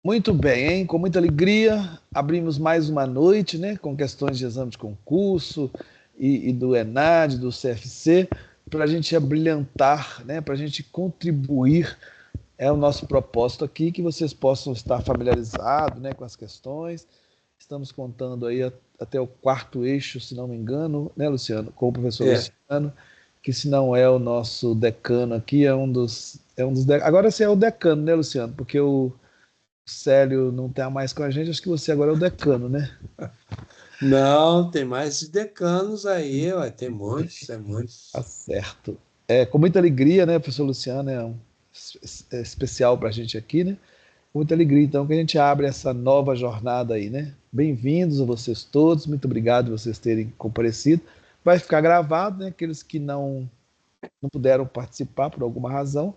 Muito bem, hein? Com muita alegria, abrimos mais uma noite, né? Com questões de exame de concurso e do ENAD, do CFC, para a gente abrilhantar, né? Para a gente contribuir. É o nosso propósito aqui, que vocês possam estar familiarizados, né, com as questões. Estamos contando aí até o quarto eixo, se não me engano, né, Luciano? Com o professor É, Luciano, que se não é o nosso decano aqui, agora você é o decano, né, Luciano? Porque o Célio não está mais com a gente, acho que você agora é o decano, né? não, tem mais de decanos aí, ué, tem muitos, tem Tá muitos. certo. É, com muita alegria, né, professor Luciano, é especial para a gente aqui, né? Com muita alegria, então, que a gente abre essa nova jornada aí, né? Bem-vindos a vocês todos, muito obrigado por vocês terem comparecido. Vai ficar gravado, né? Aqueles que não puderam participar por alguma razão,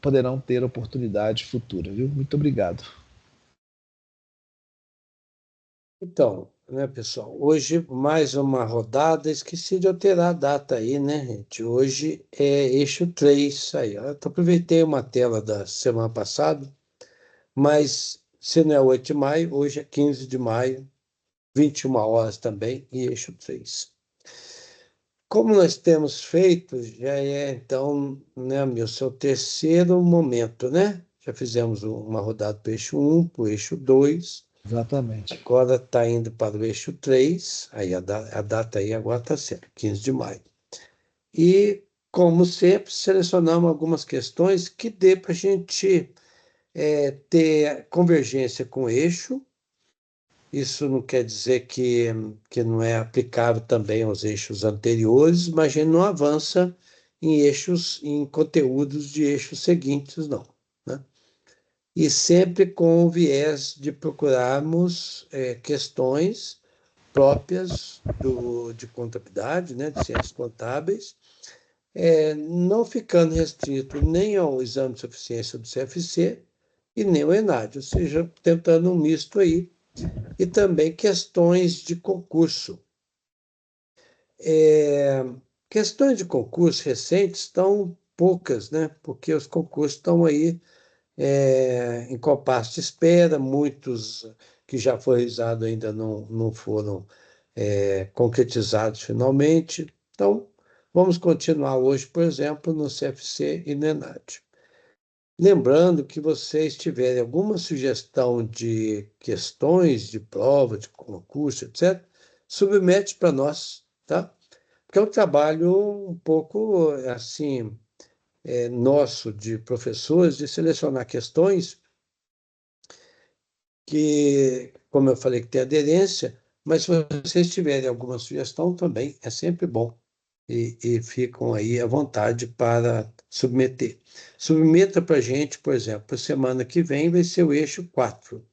poderão ter oportunidade futura, viu? Muito obrigado. Então, né, pessoal, hoje mais uma rodada, esqueci de alterar a data aí, né, gente? Hoje é eixo 3 aí, ó. Eu aproveitei uma tela da semana passada, mas se não é 8 de maio, hoje é 15 de maio, 21 horas também, e eixo 3. Como nós temos feito, já é então, né, meu, seu terceiro momento, né? Já fizemos uma rodada para o eixo 1, para o eixo 2, Exatamente. agora está indo para o eixo 3, aí a data aí agora está certa, 15 de maio. E, como sempre, selecionamos algumas questões que dê para a gente ter convergência com o eixo. Isso não quer dizer que não é aplicável também aos eixos anteriores, mas a gente não avança em eixos, em conteúdos de eixos seguintes, não, né? E sempre com o viés de procurarmos questões próprias de contabilidade, né, de ciências contábeis, não ficando restrito nem ao exame de suficiência do CFC e nem ao ENAD, ou seja, tentando um misto aí e também questões de concurso. É, questões de concurso recentes estão poucas, né? Porque os concursos estão aí em compasso de espera, muitos que já foram realizados ainda não foram concretizados finalmente. Então, vamos continuar hoje, por exemplo, no CFC e no ENAD. Lembrando que vocês tiverem alguma sugestão de questões de prova, de concurso, etc., submete para nós, tá? Porque é um trabalho um pouco assim, nosso, de professores, de selecionar questões que, como eu falei, que tem aderência, mas se vocês tiverem alguma sugestão também, é sempre bom. E ficam aí à vontade para submeter. Submeta para a gente, por exemplo, a semana que vem vai ser o eixo 4.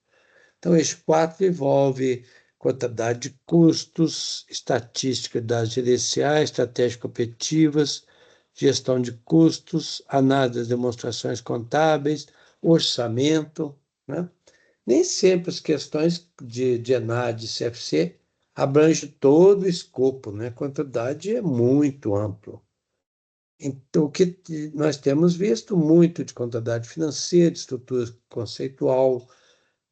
Então, o eixo 4 envolve contabilidade de custos, estatística das gerenciais, estratégias competitivas, gestão de custos, análise das demonstrações contábeis, orçamento, né? Nem sempre as questões de ENAD e CFC abrangem todo o escopo, né? A contabilidade é muito amplo. Então, o que nós temos visto muito de contabilidade financeira, de estrutura conceitual,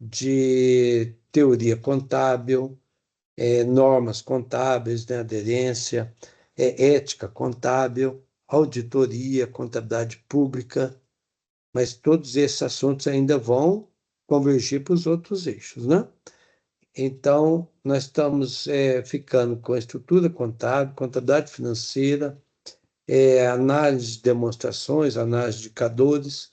de teoria contábil, normas contábeis, né, aderência, ética contábil, auditoria, contabilidade pública, mas todos esses assuntos ainda vão convergir para os outros eixos, né? Então, nós estamos ficando com a estrutura contábil, contabilidade financeira, análise de demonstrações, análise de indicadores,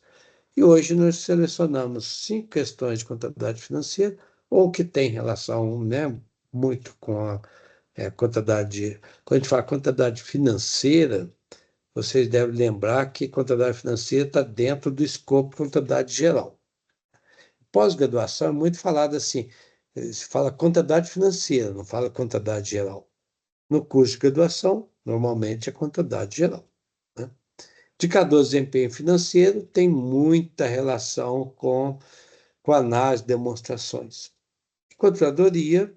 e hoje nós selecionamos 5 questões de contabilidade financeira, ou que tem relação, né, muito com a contabilidade. Quando a gente fala contabilidade financeira, vocês devem lembrar que contabilidade financeira está dentro do escopo de contabilidade geral. Pós-graduação é muito falado assim, se fala contabilidade financeira, não fala contabilidade geral. No curso de graduação, normalmente é contabilidade geral, né? Indicador de desempenho financeiro tem muita relação com análise de demonstrações. Controladoria,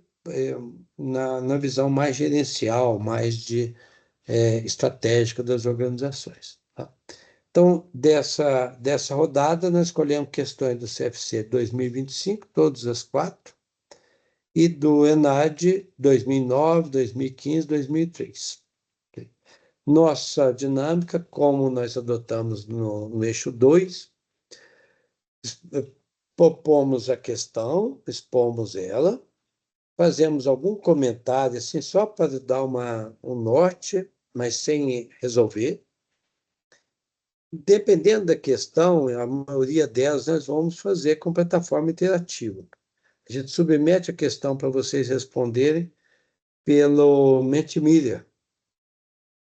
na visão mais gerencial, mais estratégica das organizações, tá? Então, dessa rodada, nós escolhemos questões do CFC 2025, todas as 4, e do ENAD 2009, 2015, 2003. Nossa dinâmica, como nós adotamos no eixo 2, propomos a questão, expomos ela, fazemos algum comentário, assim, só para dar um norte, mas sem resolver. Dependendo da questão, a maioria delas nós vamos fazer com plataforma interativa. A gente submete a questão para vocês responderem pelo Mentimeter.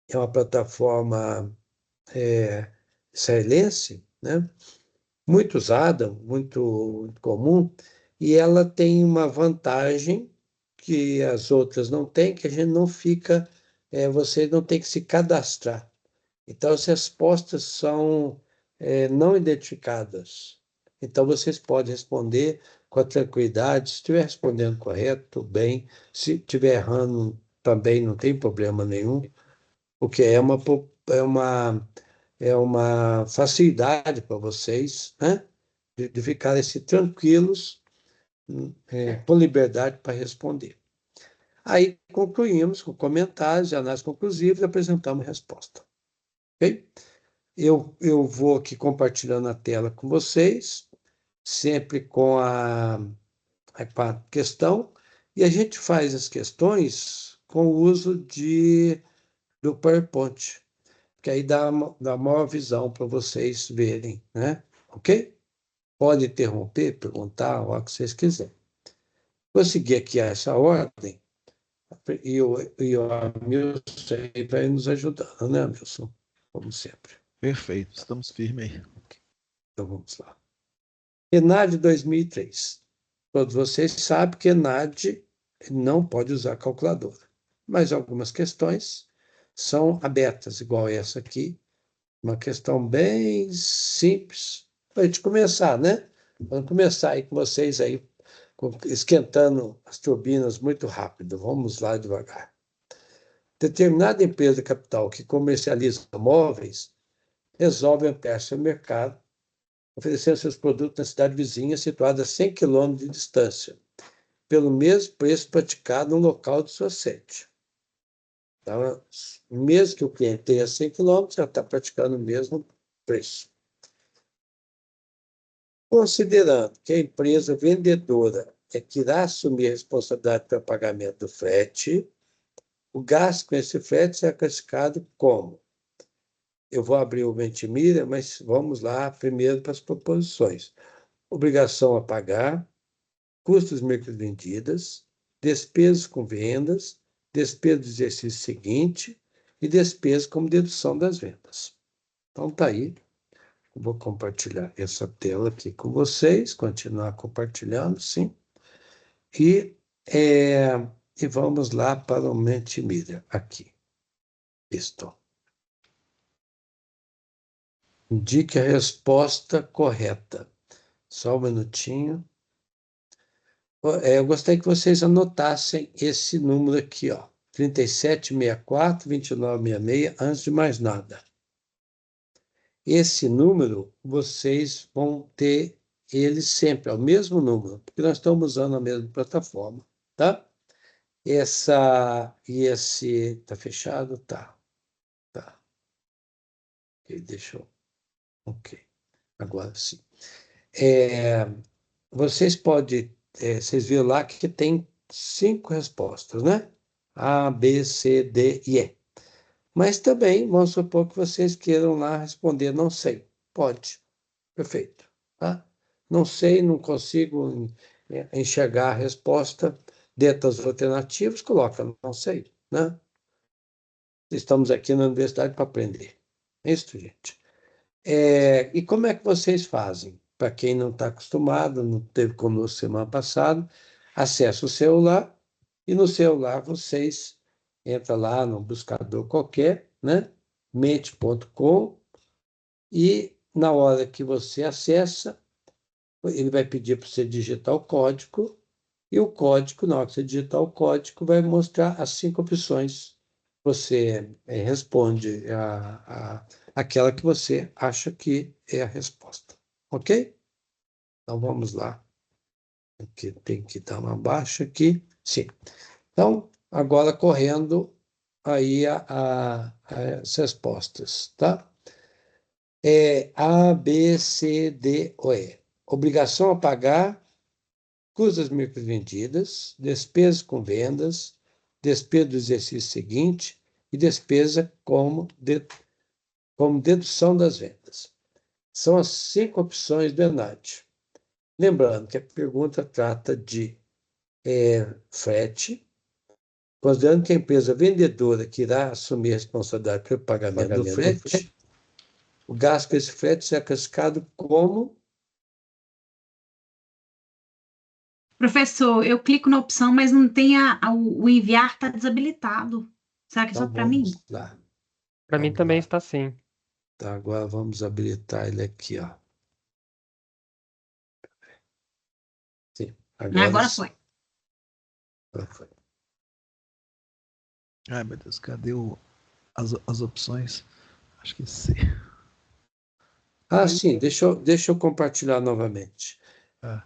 É uma plataforma israelense, né? Muito usada, muito comum, e ela tem uma vantagem que as outras não têm, que a gente não fica, você não tem que se cadastrar. Então, as respostas são não identificadas. Então, vocês podem responder com a tranquilidade. Se estiver respondendo correto, bem. Se estiver errando, também não tem problema nenhum, porque é uma facilidade para vocês, né? De ficarem assim, tranquilos, com liberdade para responder. Aí concluímos com comentários e análise conclusiva e apresentamos a resposta. Ok? Eu vou aqui compartilhando a tela com vocês, sempre com a questão, e a gente faz as questões com o uso do PowerPoint, que aí dá maior visão para vocês verem, né? Ok? Pode interromper, perguntar, o que vocês quiserem. Vou seguir aqui essa ordem, e o Amilson aí vai nos ajudando, né, Amilson? Como sempre. Perfeito, estamos firmes aí. Então vamos lá. ENAD 2003. Todos vocês sabem que ENAD não pode usar calculadora, mas algumas questões são abertas, igual essa aqui, uma questão bem simples, para a gente começar, né? Vamos começar aí com vocês aí, esquentando as turbinas muito rápido. Vamos lá devagar. Determinada empresa de capital que comercializa móveis resolve ampliar seu mercado, oferecendo seus produtos na cidade vizinha, situada a 100 km de distância, pelo mesmo preço praticado no local de sua sede. Então, mesmo que o cliente tenha 100 km, já está praticando o mesmo preço. Considerando que a empresa vendedora é que irá assumir a responsabilidade pelo pagamento do frete, o gasto com esse frete será classificado como? Eu vou abrir o Mentimeter, mas vamos lá primeiro para as proposições. Obrigação a pagar, custos microvendidas, despesas com vendas, despesas do exercício seguinte e despesas como dedução das vendas. Então, está aí. Vou compartilhar essa tela aqui com vocês, continuar compartilhando, sim. E, e vamos lá para o Mentimeter, aqui. Isto. Indique a resposta correta. Só um minutinho. Eu gostaria que vocês anotassem esse número aqui, ó, 3764, 2966, antes de mais nada. Esse número, vocês vão ter ele sempre, é o mesmo número, porque nós estamos usando a mesma plataforma, tá? Esse, tá fechado? Tá. Ok, deixa eu... Ok, agora sim. Vocês podem, vocês viram lá que tem 5 respostas, né? A, B, C, D e E. Mas também, vamos supor que vocês queiram lá responder, não sei. Pode. Perfeito. Tá? Não sei, não consigo enxergar a resposta dentro das alternativas, coloca, não sei. Né? Estamos aqui na universidade para aprender. É isso, gente. E como é que vocês fazem? Para quem não está acostumado, não teve conosco semana passada, acessa o celular e no celular vocês entram lá no buscador qualquer, né? mente.com, e na hora que você acessa, ele vai pedir para você digitar o código, e o código, na hora que você digitar o código, vai mostrar as 5 opções. Você responde aquela que você acha que é a resposta. Ok? Então, vamos lá. Aqui tem que dar uma baixa aqui. Sim. Então, agora correndo aí as respostas, tá? A, B, C, D ou E. Obrigação a pagar, custas microvendidas, despesas com vendas, despesa do exercício seguinte e despesa como dedução das vendas. São as 5 opções do ENAD. Lembrando que a pergunta trata de frete, considerando que a empresa vendedora que irá assumir a responsabilidade pelo pagamento do frete, o gasto com esse frete será classificado como... Professor, eu clico na opção, mas não tem o enviar está desabilitado. Será que é só Então, para mim? vamos lá. Para mim Vamos também lá. está sim. Tá, agora vamos habilitar ele aqui, ó. Sim, Agora sim. foi. Agora foi. Ai, meu Deus, cadê as opções? Acho que C. Ah, sim, deixa eu compartilhar novamente. Ah.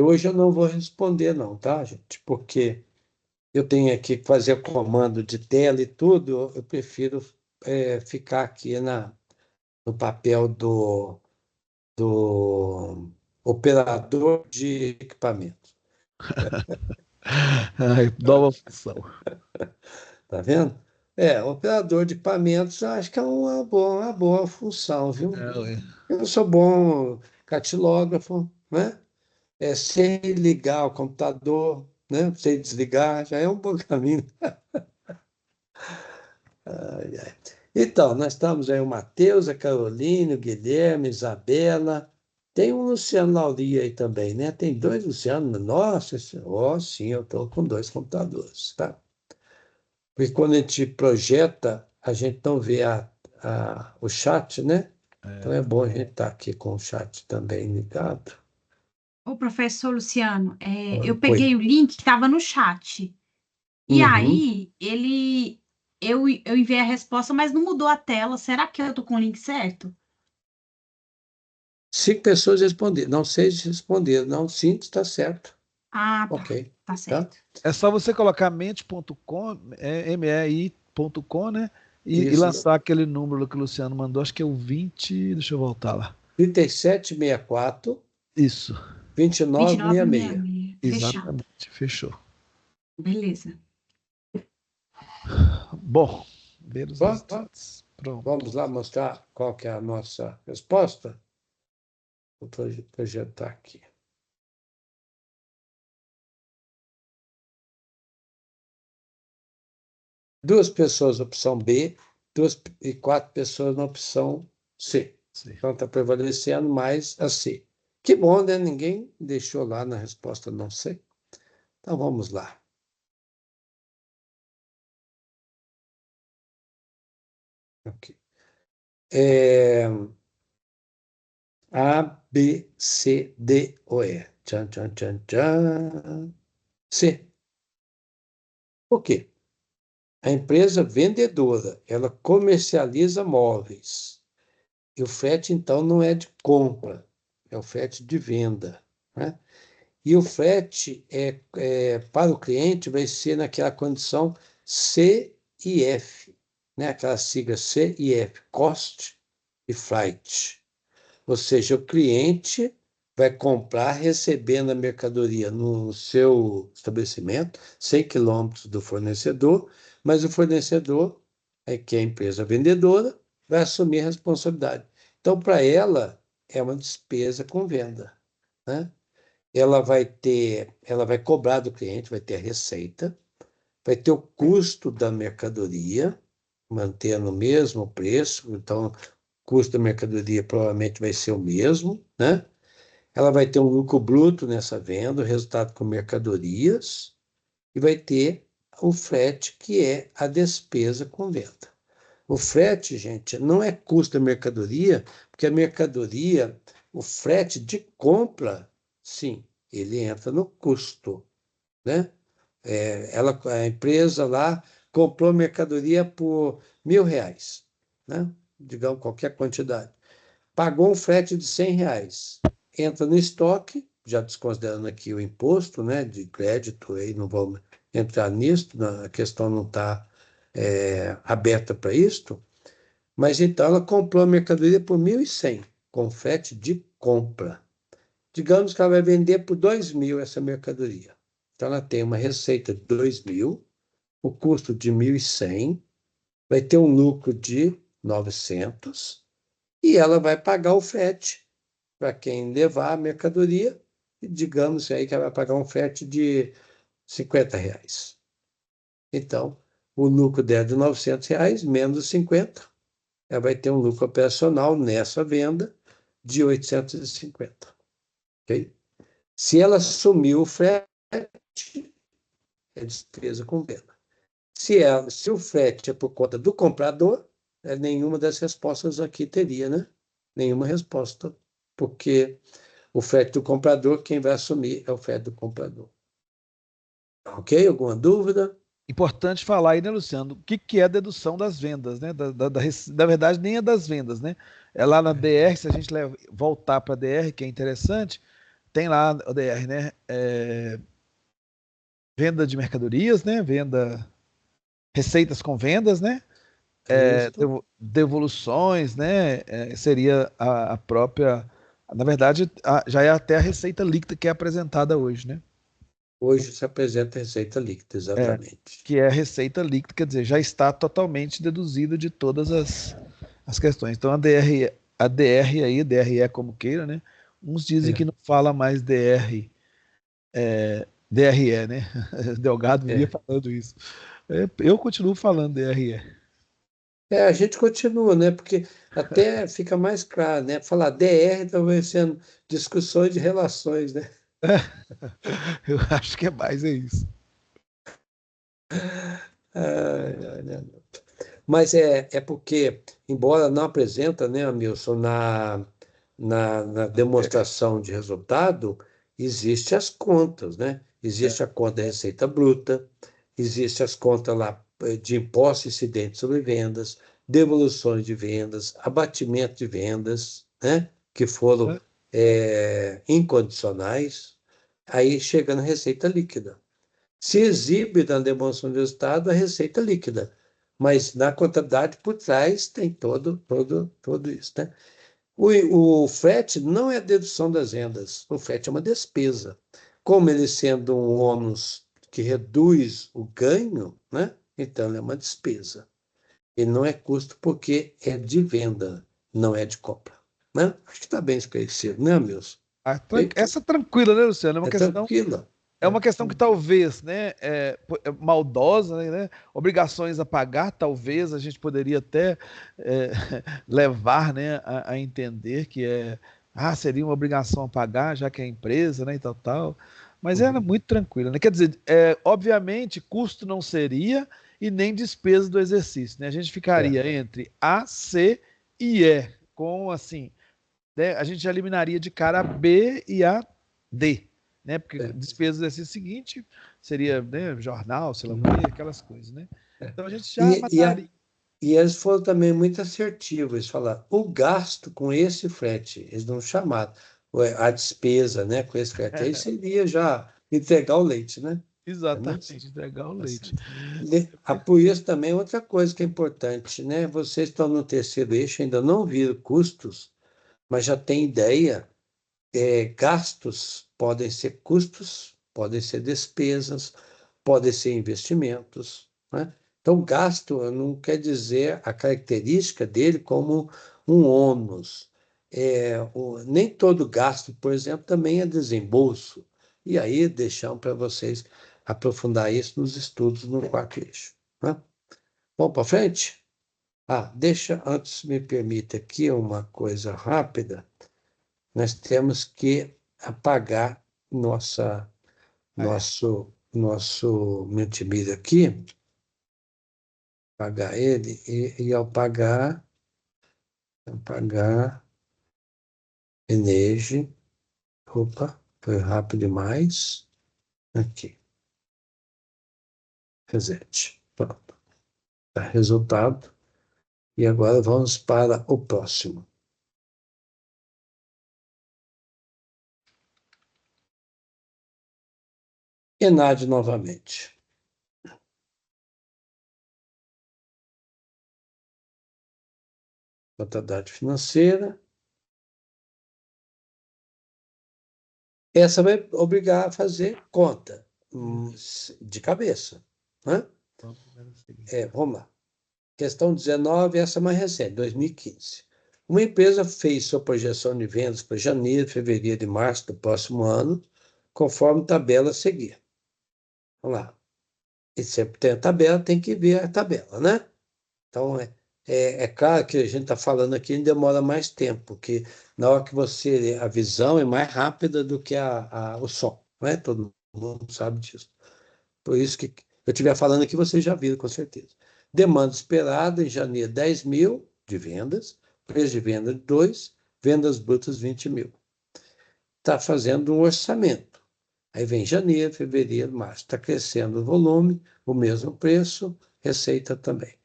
Hoje eu não vou responder, não, tá, gente? Porque eu tenho aqui que fazer comando de tela e tudo, eu prefiro ficar aqui no papel do operador de equipamento. Ai, nova função. Tá vendo? Operador de equipamentos, eu acho que é uma boa função, viu? Eu sou bom catilógrafo, né? Sei ligar o computador, né? Sei desligar, já é um bom caminho. Ai, ai. Então, nós estamos aí o Matheus, a Caroline, o Guilherme, Isabela. Tem um Luciano Lauri aí também, né? Tem 2 Luciano. Nossa, sim, eu estou com 2 computadores, tá? Porque quando a gente projeta, a gente não vê o chat, né? Então é bom a gente estar aqui com o chat também ligado. Ô, professor Luciano, eu Oi. peguei o link que estava no chat. E Uhum. aí, eu enviei a resposta, mas não mudou a tela. Será que eu tô com o link certo? 5 pessoas responderam. Não, 6 responderam. Não, 5 está certo. Ah, tá. Ok. Tá certo. É só você colocar mente.com, MEI.com, né? E Isso. lançar aquele número que o Luciano mandou, acho que é o 20. Deixa eu voltar lá. 3764 Isso, 2966. 2966. Fechado. exatamente, fechou. Beleza. Bom, ver os resultados. Pronto. Vamos lá mostrar qual que é a nossa resposta? Vou projetar aqui. Duas pessoas na opção B, 4 pessoas na opção C. Sim. Então está prevalecendo mais a C. Que bom, né? Ninguém deixou lá na resposta não sei. Então vamos lá. Ok. A, B, C, D ou E. Tchan, tchan, tchan, tchan. C. Por quê? A empresa vendedora, ela comercializa móveis. E o frete, então, não é de compra, é o frete de venda, né? E o frete para o cliente vai ser naquela condição CIF, né? Aquela sigla CIF, Cost e Freight. Ou seja, o cliente vai comprar recebendo a mercadoria no seu estabelecimento, 100 quilômetros do fornecedor, mas o fornecedor, que é a empresa vendedora, vai assumir a responsabilidade. Então, para ela, é uma despesa com venda, né? Ela vai cobrar do cliente, vai ter a receita, vai ter o custo da mercadoria, mantendo o mesmo preço, então o custo da mercadoria provavelmente vai ser o mesmo, né? Ela vai ter um lucro bruto nessa venda, o resultado com mercadorias, e vai ter o frete, que é a despesa com venda. O frete, gente, não é custo da mercadoria, porque a mercadoria, o frete de compra, sim, ele entra no custo, né? A empresa lá comprou mercadoria por R$ 1.000, né? Digamos, qualquer quantidade. Pagou um frete de R$ 100. Entra no estoque, já desconsiderando aqui o imposto, né, de crédito, aí não vamos entrar nisso, a questão não está aberta para isto, mas então ela comprou a mercadoria por 1.100, com frete de compra. Digamos que ela vai vender por 2.000 essa mercadoria. Então ela tem uma receita de 2.000, o custo de 1.100, vai ter um lucro de 900 e ela vai pagar o frete para quem levar a mercadoria, e digamos aí que ela vai pagar um frete de R$ 50. Então, o lucro dela de R$ 900 menos os 50, ela vai ter um lucro operacional nessa venda de 850. Ok? Se ela assumiu o frete, é despesa com venda. Se o frete é por conta do comprador, nenhuma das respostas aqui teria, né? Nenhuma resposta, porque o frete do comprador, quem vai assumir é o frete do comprador. Ok? Alguma dúvida? Importante falar aí, né, Luciano? O que que é a dedução das vendas, né? Na verdade, nem é das vendas, né? É lá na DR, se a gente voltar para a DR, que é interessante, tem lá a DR, né? Venda de mercadorias, né? Receitas com vendas, né? Isso. Devoluções, né? Seria a própria. Na verdade, já é até a receita líquida que é apresentada hoje, né? Hoje se apresenta a receita líquida, É, exatamente. que é a receita líquida, quer dizer, já está totalmente deduzida de todas as questões. Então a DR aí, DRE como queira, né? Uns dizem que É, não fala mais DRE, né? Delgado vivia é. falando isso. Eu continuo falando DRE. A gente continua, né? Porque até fica mais claro, né? Falar DR talvez sendo discussões de relações, né? Eu acho que é mais é isso. Ai, ai, né? Mas é porque, embora não apresenta, né, Milson, na demonstração de resultado, existe as contas, né? É, Existe a conta da receita bruta, existe as contas lá de imposto incidente sobre vendas, devoluções de vendas, abatimento de vendas, né? Que foram é, incondicionais, aí chega na receita líquida. Se exibe na demonstração de resultado a receita líquida, mas na contabilidade por trás tem todo isso, né? O frete não é dedução das vendas, o frete é uma despesa. Como ele sendo um ônus que reduz o ganho, né? Então ele é uma despesa. Ele não é custo porque é de venda, não é de compra, né? Acho que está bem esclarecido, né, Milson? Feito? essa tranquila, né, Luciano? É tranquilo. É uma questão que talvez, né, é maldosa, né? Obrigações a pagar, talvez a gente poderia até é, levar, né, a entender que seria uma obrigação a pagar, já que é empresa, né, e tal, tal. Mas era Uhum. muito tranquilo, né? Quer dizer, obviamente, custo não seria e nem despesa do exercício, né? A gente É, ficaria entre A, C e E, com assim, né, a gente eliminaria de cara a B e a D, né? Porque é, despesa do exercício seguinte seria, né, jornal, sei lá o uhum, quê, aquelas coisas, né? é. Então a gente já E, e, a- mataria. e eles foram também muito assertivos, eles falaram, o gasto com esse frete, eles não chamaram, a despesa, né, com esse frete, aí seria já entregar o leite, né? Não é assim? Exatamente, entregar o Assim. leite. Por isso também outra coisa que é importante, né? Vocês estão no terceiro eixo, ainda não viram custos, mas já tem ideia. Gastos podem ser custos, podem ser despesas, podem ser investimentos, né? Então, gasto não quer dizer a característica dele como um ônus. Nem todo gasto, por exemplo, também é desembolso. E aí deixamos para vocês aprofundar isso nos estudos no quarto eixo, né? Vamos para frente? Deixa, antes me permita aqui uma coisa rápida. Nós temos que apagar É. nosso multimídia aqui, apagar ele, e ao apagar energia, opa, Foi rápido demais. Aqui. Reset. Pronto. Tá, resultado. E agora vamos para o próximo. ENAD novamente. Contabilidade financeira. Essa vai obrigar a fazer conta de cabeça. Né? Vamos lá. Questão 19, essa é mais recente, 2015. Uma empresa fez sua projeção de vendas para janeiro, fevereiro e março do próximo ano, conforme tabela a seguir. Vamos lá. E sempre tem a tabela, tem que ver a tabela, né? Então, é claro que a gente está falando aqui demora mais tempo, porque na hora que você... A visão é mais rápida do que o som, né? Todo mundo sabe disso. Por isso que eu estiver falando aqui, vocês já viram, com certeza. Demanda esperada em janeiro, 10 mil de vendas. Preço de venda, 2. Vendas brutas, 20 mil. Está fazendo um orçamento. Aí vem janeiro, fevereiro, março. Está crescendo o volume, o mesmo preço, receita também.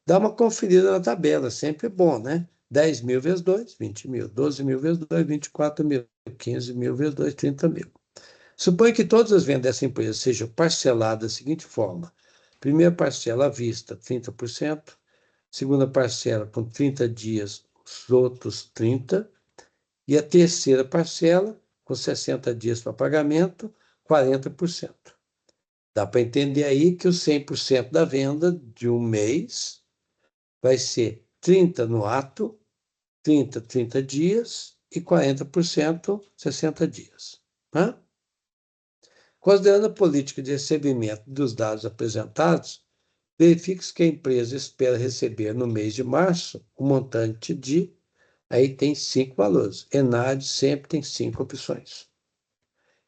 Dá uma conferida na tabela, sempre bom, né? 10 mil vezes 2, 20 mil. 12 mil vezes 2, 24 mil. 15 mil vezes 2, 30 mil. Suponha que todas as vendas dessa empresa sejam parceladas da seguinte forma: primeira parcela à vista, 30%, segunda parcela com 30 dias, os outros 30, e a terceira parcela com 60 dias para pagamento, 40%. Dá para entender aí que os 100% da venda de um mês vai ser 30 no ato, 30 dias e 40%, 60 dias. Né? Considerando a política de recebimento dos dados apresentados, verifique que a empresa espera receber no mês de março o montante de... Aí tem 5 valores. ENAD sempre tem 5 opções.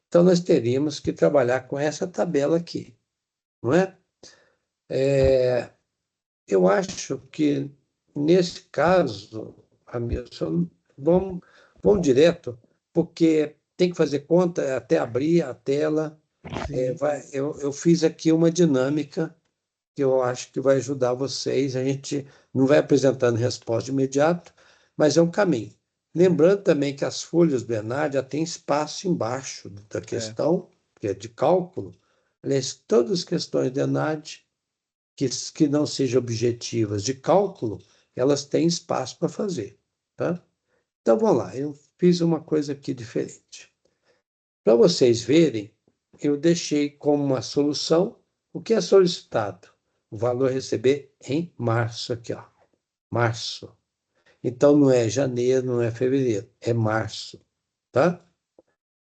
Então, nós teríamos que trabalhar com essa tabela aqui, não é? Eu acho que, nesse caso, vamos, vamos direto, porque tem que fazer conta até abrir a tela. Eu fiz aqui uma dinâmica que eu acho que vai ajudar vocês. A gente não vai apresentando resposta de imediato, mas é um caminho. Lembrando também que as folhas do ENAD já tem espaço embaixo da questão, que é de cálculo. Aliás, todas as questões do ENAD que não sejam objetivas de cálculo, elas têm espaço para fazer. Tá? Então, vamos lá. Eu fiz uma coisa aqui diferente. Para vocês verem, eu deixei como uma solução o que é solicitado. O valor a receber em março aqui, ó. Março. Então não é janeiro, não é fevereiro, é março, tá?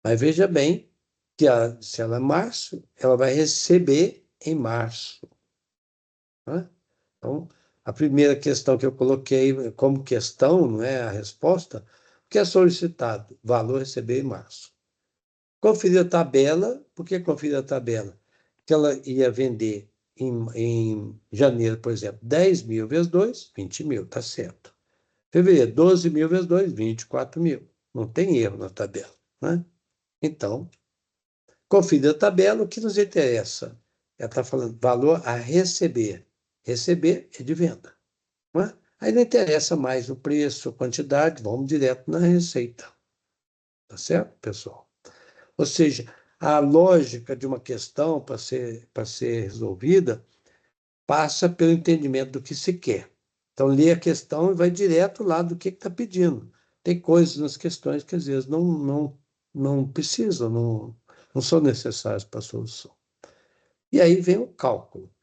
Mas veja bem que se ela é março, ela vai receber em março. Tá? Então, a primeira questão que eu coloquei como questão, não é a resposta, o que é solicitado? Valor a receber em março. Conferir a tabela. Por que conferir a tabela? Que ela ia vender em janeiro, por exemplo, 10 mil vezes 2, 20 mil, tá certo. Fevereiro, 12 mil vezes 2, 24 mil. Não tem erro na tabela. Né? Então, conferir a tabela, o que nos interessa? Ela está falando valor a receber. Receber é de venda. Né? Aí não interessa mais o preço, a quantidade, vamos direto na receita. Tá certo, pessoal? Ou seja, a lógica de uma questão para ser resolvida passa pelo entendimento do que se quer. Então, lê a questão e vai direto lá do que está pedindo. Tem coisas nas questões que às vezes não precisam, não são necessárias para a solução. E aí vem o cálculo.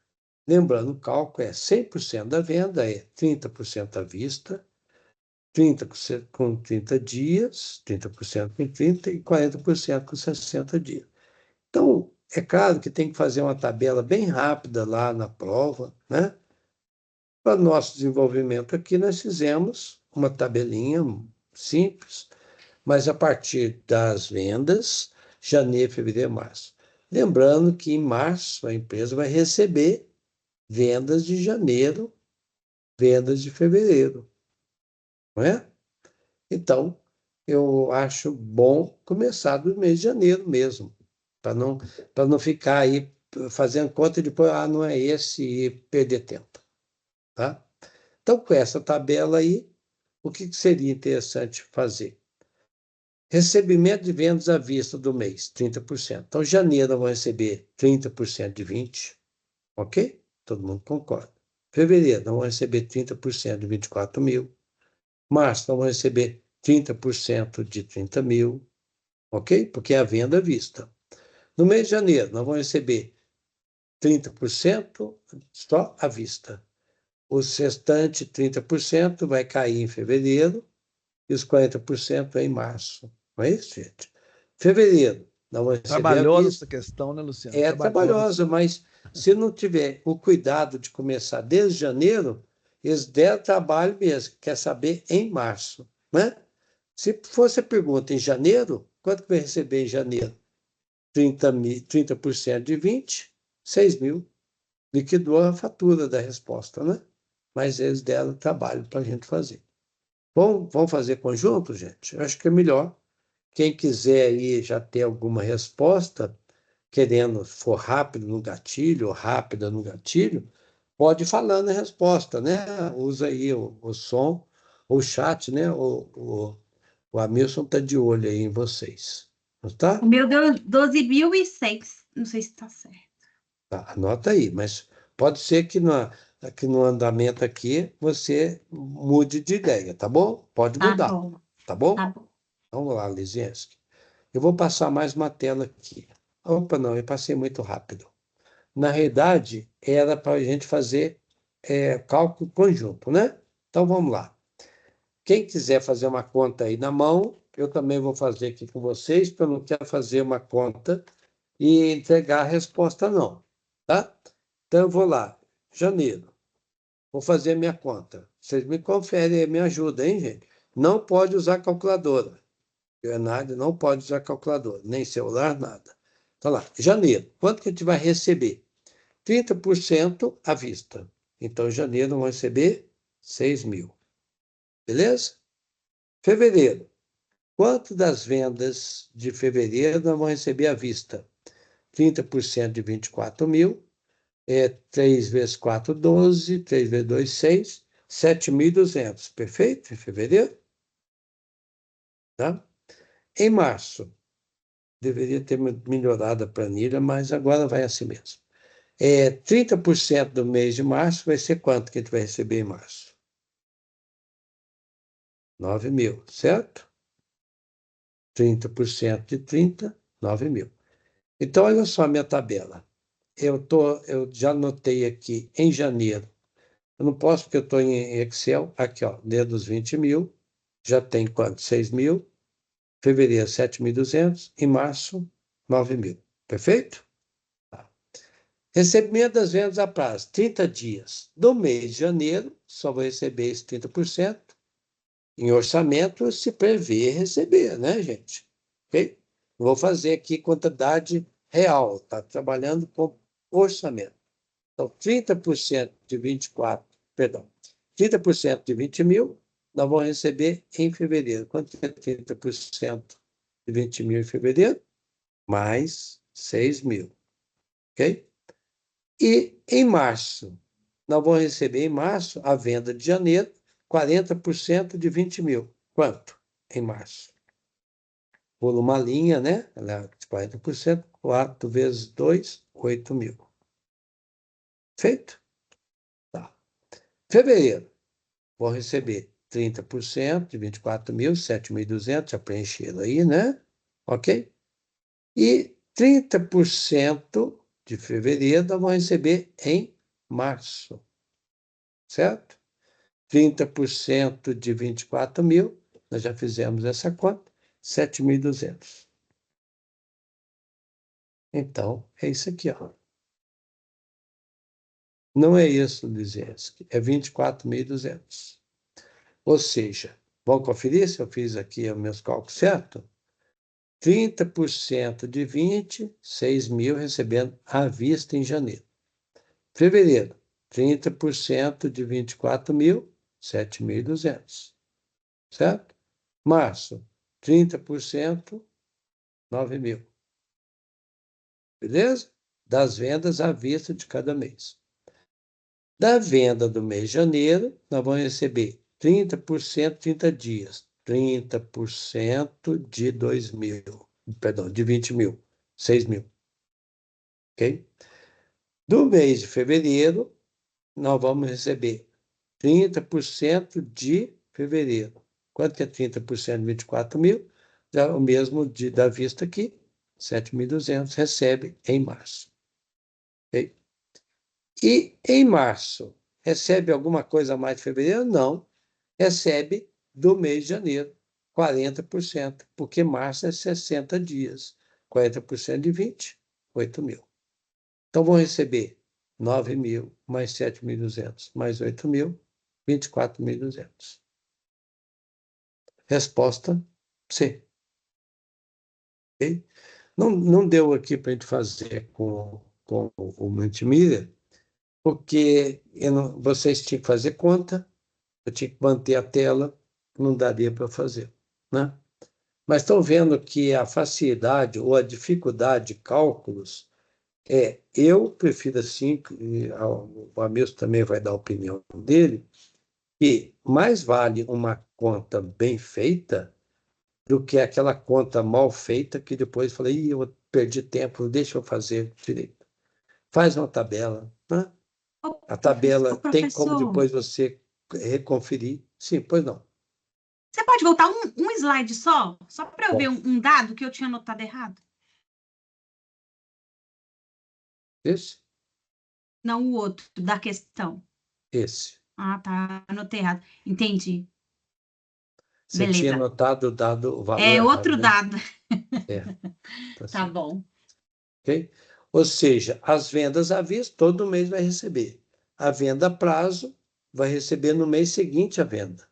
Lembrando, o cálculo é 100% da venda, é 30% à vista, 30% com 30 dias, 30% com 30 e 40% com 60 dias. Então, é claro que tem que fazer uma tabela bem rápida lá na prova, né? Para nosso desenvolvimento aqui, nós fizemos uma tabelinha simples, mas a partir das vendas, janeiro, fevereiro, março. Lembrando que em março a empresa vai receber vendas de janeiro, vendas de fevereiro, não é? Então, eu acho bom começar do mês de janeiro mesmo, para não ficar aí fazendo conta e depois, não é esse, e perder tempo, tá? Então, com essa tabela aí, o que seria interessante fazer? Recebimento de vendas à vista do mês, 30%. Então, janeiro eu vou receber 30% de 20, ok? Todo mundo concorda. Fevereiro, nós vamos receber 30% de 24 mil. Março, nós vamos receber 30% de 30 mil, ok? Porque é a venda à vista. No mês de janeiro, nós vamos receber 30% só à vista. Os restantes 30% vai cair em fevereiro e os 40% é em março. Não é isso, gente? Fevereiro, nós vamos receber à Trabalhosa essa vista. questão, né, Luciano? É Trabalhosa. trabalhosa, mas se não tiver o cuidado de começar desde janeiro, eles deram trabalho mesmo, quer saber em março, né? Se fosse a pergunta em janeiro, quanto que vai receber em janeiro? 30% de 20, 6 mil. Liquidou a fatura da resposta, né? Mas eles deram trabalho para a gente fazer. Bom, vamos fazer conjunto, gente? Eu acho que é melhor. Quem quiser aí já ter alguma resposta, querendo for rápido no gatilho, ou rápida no gatilho, pode ir falando a resposta, né? Usa aí o som, o chat, né? O Hamilton está de olho aí em vocês. Não O tá? meu deu 12.006. Não sei se está certo. Tá, anota aí, mas pode ser que no andamento aqui você mude de ideia, tá bom? Pode Tá mudar, bom, tá tá bom? bom. Vamos lá, Lizinski. Eu vou passar mais uma tela aqui. Opa, não, eu passei muito rápido. Na realidade, era para a gente fazer cálculo conjunto, né? Então vamos lá. Quem quiser fazer uma conta aí na mão, eu também vou fazer aqui com vocês, porque eu não quero fazer uma conta e entregar a resposta, não. Tá? Então eu vou lá, janeiro, vou fazer a minha conta. Vocês me conferem, me ajudam, hein, gente? Não pode usar calculadora. Leonardo não pode usar calculadora, nem celular, nada. Então lá, janeiro, quanto que a gente vai receber? 30% à vista. Então, em janeiro, vão receber 6 mil. Beleza? Fevereiro. Quanto das vendas de fevereiro nós vamos receber à vista? 30% de 24 mil. 3 vezes 4, 12. 3 vezes 2, 6. 7.200. Perfeito? Em fevereiro? Tá? Em março, deveria ter melhorado a planilha, mas agora vai assim mesmo. 30% do mês de março vai ser quanto que a gente vai receber em março? 9 mil, certo? 30% de 30, 9 mil. Então, olha só a minha tabela. Eu já anotei aqui em janeiro. Eu não posso porque eu estou em Excel. Aqui, ó, dentro dos 20 mil. Já tem quanto? 6 mil. Fevereiro, 7.200. Em março, 9 mil. Perfeito? Tá. Recebimento das vendas a prazo, 30 dias. Do mês de janeiro, só vou receber esse 30%. Em orçamento, se prevê receber, né, gente? Ok? Vou fazer aqui quantidade real, tá trabalhando com orçamento. Então, 30% de 24, perdão, 30% de 20 mil, nós vamos receber em fevereiro. Quanto é 30% de 20 mil em fevereiro? Mais 6 mil, ok? E em março, nós vamos receber em março a venda de janeiro, 40% de 20 mil. Quanto em março? Por uma linha, né? Ela é de 40%, 4 vezes 2, 8 mil. Feito? Tá. Fevereiro, vou receber 30% de 24 mil, 7.200, já preencheram aí, né? Ok? E 30% de fevereiro nós vamos receber em março, certo? 30% de 24 mil, nós já fizemos essa conta, 7.200. Então, é isso aqui, ó. Não é isso, Lizinski, é 24.200. Ou seja, vamos conferir se eu fiz aqui os meus cálculos certo? 30% de 20, 6 mil recebendo à vista em janeiro. Fevereiro, 30% de 24 mil, 7.200. Certo? Março, 30%, 9 mil. Beleza? Das vendas à vista de cada mês. Da venda do mês de janeiro, nós vamos receber 30%, 30 dias. 30% de 2 mil. Perdão, de 20 mil. 6 mil. Ok? Do mês de fevereiro, nós vamos receber 30% de fevereiro. Quanto que é 30% de 24 mil? Já o mesmo da vista aqui, 7.200, recebe em março. Okay? E em março, recebe alguma coisa a mais de fevereiro? Não. Recebe do mês de janeiro, 40%, porque março é 60 dias. 40% de 20, 8 mil. Então, vão receber 9 mil, mais 7.200, mais 8 mil, 24.200. Resposta C. Okay? Não deu aqui para a gente fazer com o multimídia, porque vocês tinham que fazer conta, eu tinha que manter a tela, não daria para fazer, né? Mas estão vendo que a facilidade ou a dificuldade de cálculos eu prefiro assim, o Hamilton também vai dar a opinião dele, que mais vale uma conta bem feita do que aquela conta mal feita que depois falei, eu perdi tempo, deixa eu fazer direito. Faz uma tabela, né? A tabela tem como Professor, depois você reconferir. Sim, pois não. você pode voltar um slide só para eu ver Bom, um dado que eu tinha anotado errado? esse? Não, o outro, da questão. Esse. Ah, tá, anotei errado. Entendi. Você tinha Beleza. anotado o valor É errado, outro né? dado. É, tá Tá certo. bom. Ok? Ou seja, as vendas à vista, todo mês vai receber. A venda a prazo vai receber no mês seguinte a venda.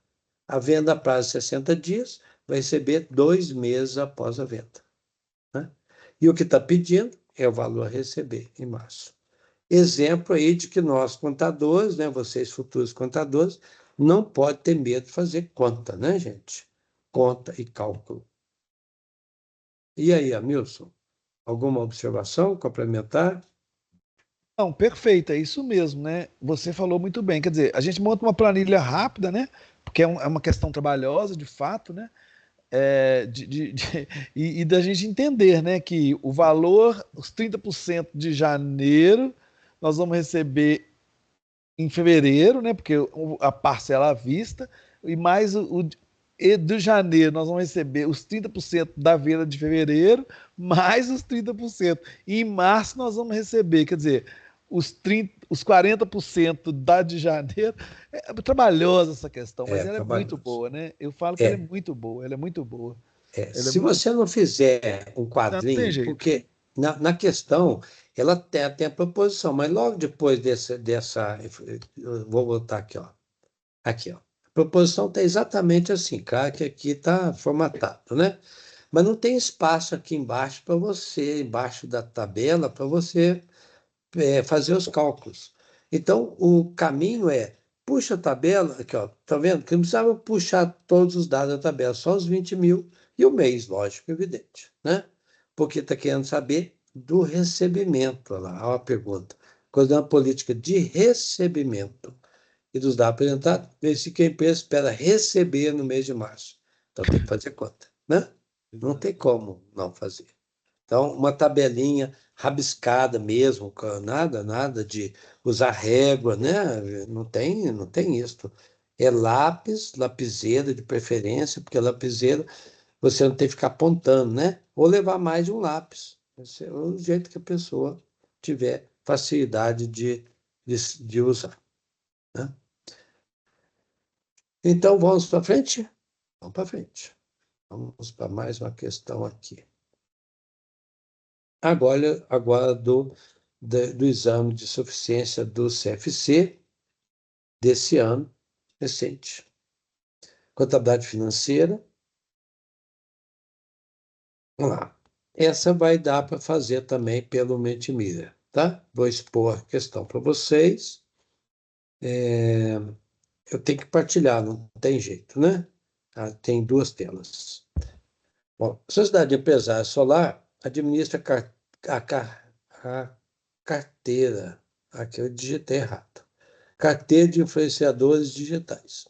A venda a prazo 60 dias vai receber 2 meses após a venda. Né? E o que está pedindo é o valor a receber em março. Exemplo aí de que nós, contadores, né, vocês futuros contadores, não pode ter medo de fazer conta, né, gente? Conta e cálculo. E aí, Amilson, alguma observação complementar? Não, perfeito, é isso mesmo, né? Você falou muito bem. Quer dizer, a gente monta uma planilha rápida, né? Porque é uma questão trabalhosa, de fato, né? E da gente entender, né, que o valor, os 30% de janeiro, nós vamos receber em fevereiro, né, porque a parcela à vista, e mais e de janeiro nós vamos receber os 30% da venda de fevereiro, mais os 30%. E em março nós vamos receber, quer dizer, os 40% da de janeiro. É trabalhosa essa questão, mas ela é muito Trabalhoso. boa, né? Eu falo que ela é É, muito boa, ela é muito boa. Ela é Se muito. você não fizer um Não tem quadrinho, jeito. porque na questão ela tem a proposição, mas logo depois dessa, eu vou botar aqui, ó. Aqui, ó. A proposição está exatamente assim, claro que aqui está formatado, né? Mas não tem espaço aqui embaixo para você, embaixo da tabela, para você fazer os cálculos. Então, o caminho puxa a tabela, aqui, ó, tá vendo? Que não precisava puxar todos os dados da tabela, só os 20 mil e o mês, lógico, evidente, né? Porque está querendo saber do recebimento, olha lá, olha a pergunta. Coisa da política de recebimento e dos dados apresentados, verifique que a empresa espera receber no mês de março. Então, tem que fazer conta, né? Não tem como não fazer. Então, uma tabelinha rabiscada mesmo, nada de usar régua, né? Não tem isso. É lápis, lapiseira de preferência, porque lapiseira você não tem que ficar apontando, né? Ou levar mais de um lápis. Esse é o jeito que a pessoa tiver facilidade de usar, né? Então, vamos para frente? Vamos para frente. Vamos para mais uma questão aqui. Agora do exame de suficiência do CFC desse ano recente. Contabilidade financeira. Vamos lá. Essa vai dar para fazer também pelo Mentimeter, tá? Vou expor a questão para vocês. Eu tenho que partilhar, não tem jeito, né? Tem duas telas. Bom, a Sociedade Empresária Solar administra a carteira, aqui eu digitei errado, carteira de influenciadores digitais.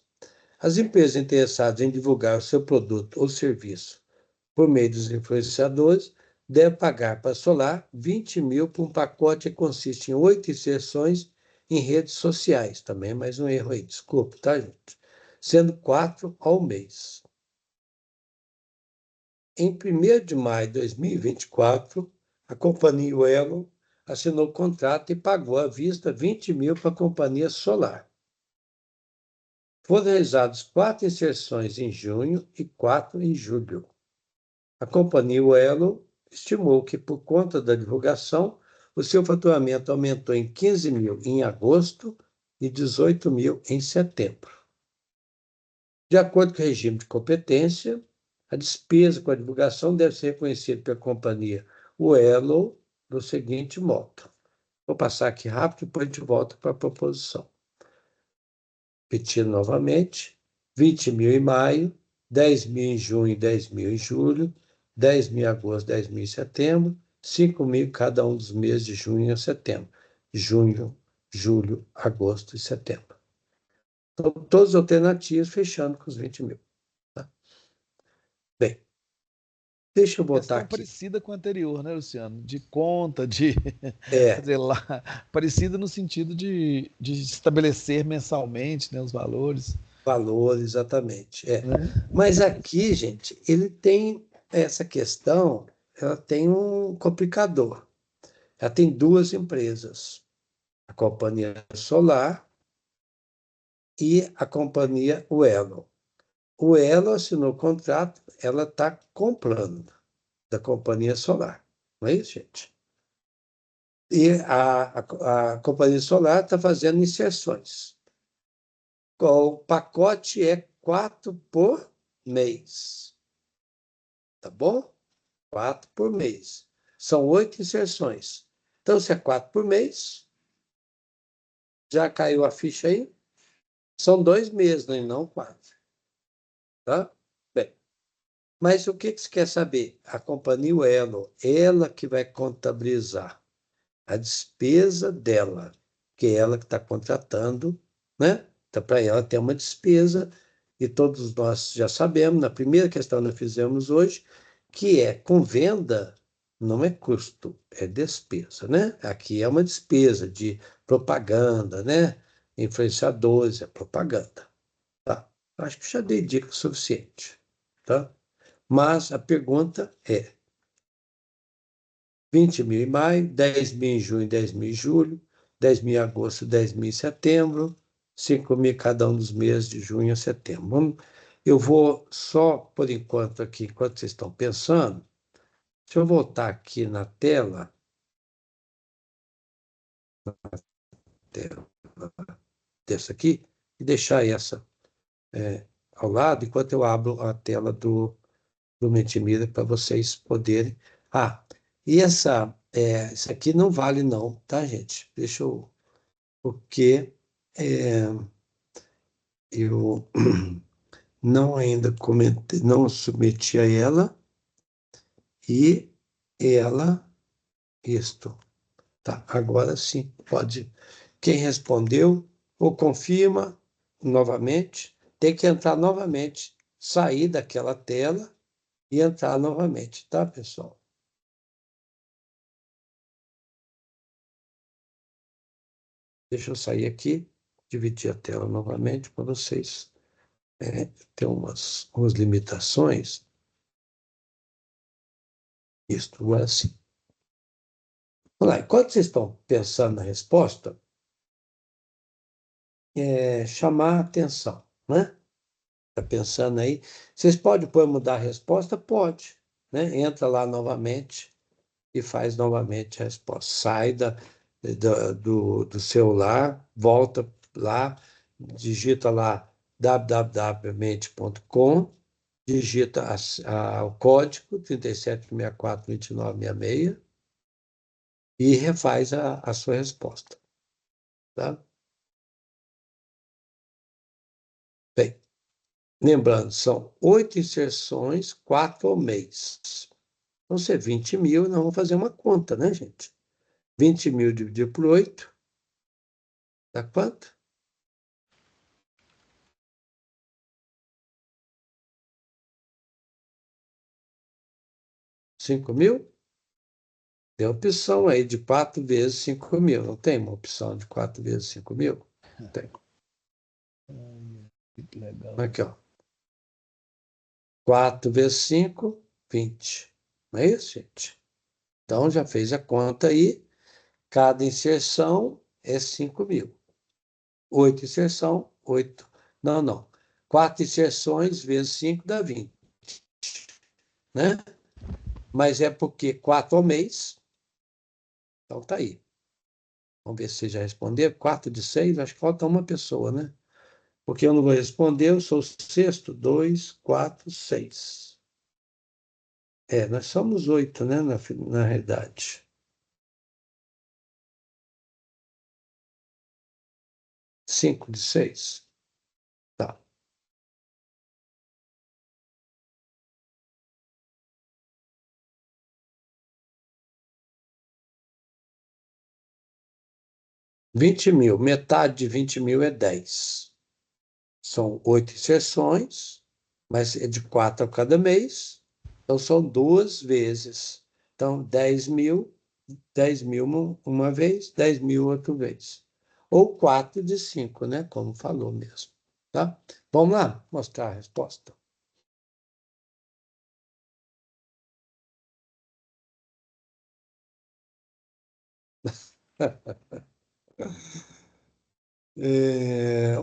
As empresas interessadas em divulgar o seu produto ou serviço por meio dos influenciadores devem pagar para a Solar 20 mil por um pacote que consiste em 8 inserções em redes sociais. Também mais um erro aí, desculpe, tá, gente? Sendo 4 ao mês. Em 1º de maio de 2024, a companhia Uelo assinou o contrato e pagou à vista 20 mil para a companhia Solar. Foram realizadas 4 inserções em junho e 4 em julho. A companhia Uelo estimou que, por conta da divulgação, o seu faturamento aumentou em 15 mil em agosto e 18 mil em setembro. De acordo com o regime de competência, a despesa com a divulgação deve ser reconhecida pela companhia Uelo do seguinte modo. Vou passar aqui rápido, depois a gente volta para a proposição. Repetindo novamente, 20 mil em maio, 10 mil em junho, 10 mil em julho, 10 mil em agosto, 10 mil em setembro, 5 mil em cada um dos meses de junho a setembro. Junho, julho, agosto e setembro. Então, todas as alternativas fechando com os 20 mil. Tá? Bem, deixa eu botar Questão aqui. parecida com a anterior, né, Luciano? De conta, de, quer É, dizer, lá, parecida no sentido de estabelecer mensalmente, né, os valores, valor, exatamente. É. né? Mas aqui, gente, ele tem essa questão, ela tem um complicador. Ela tem duas empresas, a Companhia Solar e a Companhia Uelo. O Elo assinou o contrato, ela está comprando da Companhia Solar. Não é isso, gente? E a Companhia Solar está fazendo inserções. O pacote é 4 por mês. Tá bom? 4 por mês. São 8 inserções. Então, se é 4 por mês, já caiu a ficha aí? São 2 meses, né, e não 4. Tá? Bem, mas o que você quer saber? A companhia Elo, ela que vai contabilizar a despesa dela, que é ela que está contratando, né? Então, para ela ter uma despesa, e todos nós já sabemos, na primeira questão que nós fizemos hoje, que é com venda, não é custo, é despesa, né? Aqui é uma despesa de propaganda, né? Influenciadores, é propaganda, tá? Acho que já dei dica suficiente, tá? Mas a pergunta é: 20 mil em maio, 10 mil em junho, 10 mil em julho, 10 mil em agosto, 10 mil em setembro, 5 mil cada um dos meses de junho a setembro. Eu vou só, por enquanto, aqui, enquanto vocês estão pensando, deixa eu voltar aqui na tela dessa aqui, e deixar essa ao lado, enquanto eu abro a tela do Mentimeter para vocês poderem. Ah, e isso aqui não vale não, tá, gente? Deixa eu porque eu não ainda comentei, não submeti a ela e ela, isto, tá, agora sim, pode. Quem respondeu, ou confirma novamente, tem que entrar novamente, sair daquela tela e entrar novamente, tá, pessoal? Deixa eu sair aqui, dividir a tela novamente para vocês terem umas limitações. Isto, agora sim. Vamos lá, enquanto vocês estão pensando na resposta, chamar a atenção, né? Está pensando aí. Vocês podem mudar a resposta? Pode, né? Entra lá novamente e faz novamente a resposta. Sai do celular, volta lá, digita lá www.mente.com, digita o código 37642966 e refaz a sua resposta, tá? Bem, Lembrando, são 8 inserções, 4 ao mês. Vão ser 20 mil, nós vamos fazer uma conta, né, gente? 20 mil dividido por 8, dá quanto? 5 mil? Tem opção aí de 4 vezes 5 mil. Não tem uma opção de 4 vezes 5 mil? Tem. Que legal. Aqui, ó. 4 vezes 5, 20. Não é isso, gente? Então, já fez a conta aí. Cada inserção é 5 mil. 8 inserção, 8. Não, não. 4 inserções vezes 5 dá 20. Né? Mas é porque 4 ao mês. Então, tá aí. Vamos ver se você já respondeu. 4 de 6, acho que falta uma pessoa, né? Porque eu não vou responder, eu sou o sexto. 2, 4, 6. Nós somos 8, né, na realidade. 5 de 6. Tá. R$ 20 mil. Metade de 20 mil é 10. São 8 inserções, mas é de 4 a cada mês. Então, são 2 vezes. Então, 10 mil uma vez, 10 mil outra vez. Ou 4 de 5, né? Como falou mesmo. Tá? Vamos lá mostrar a resposta.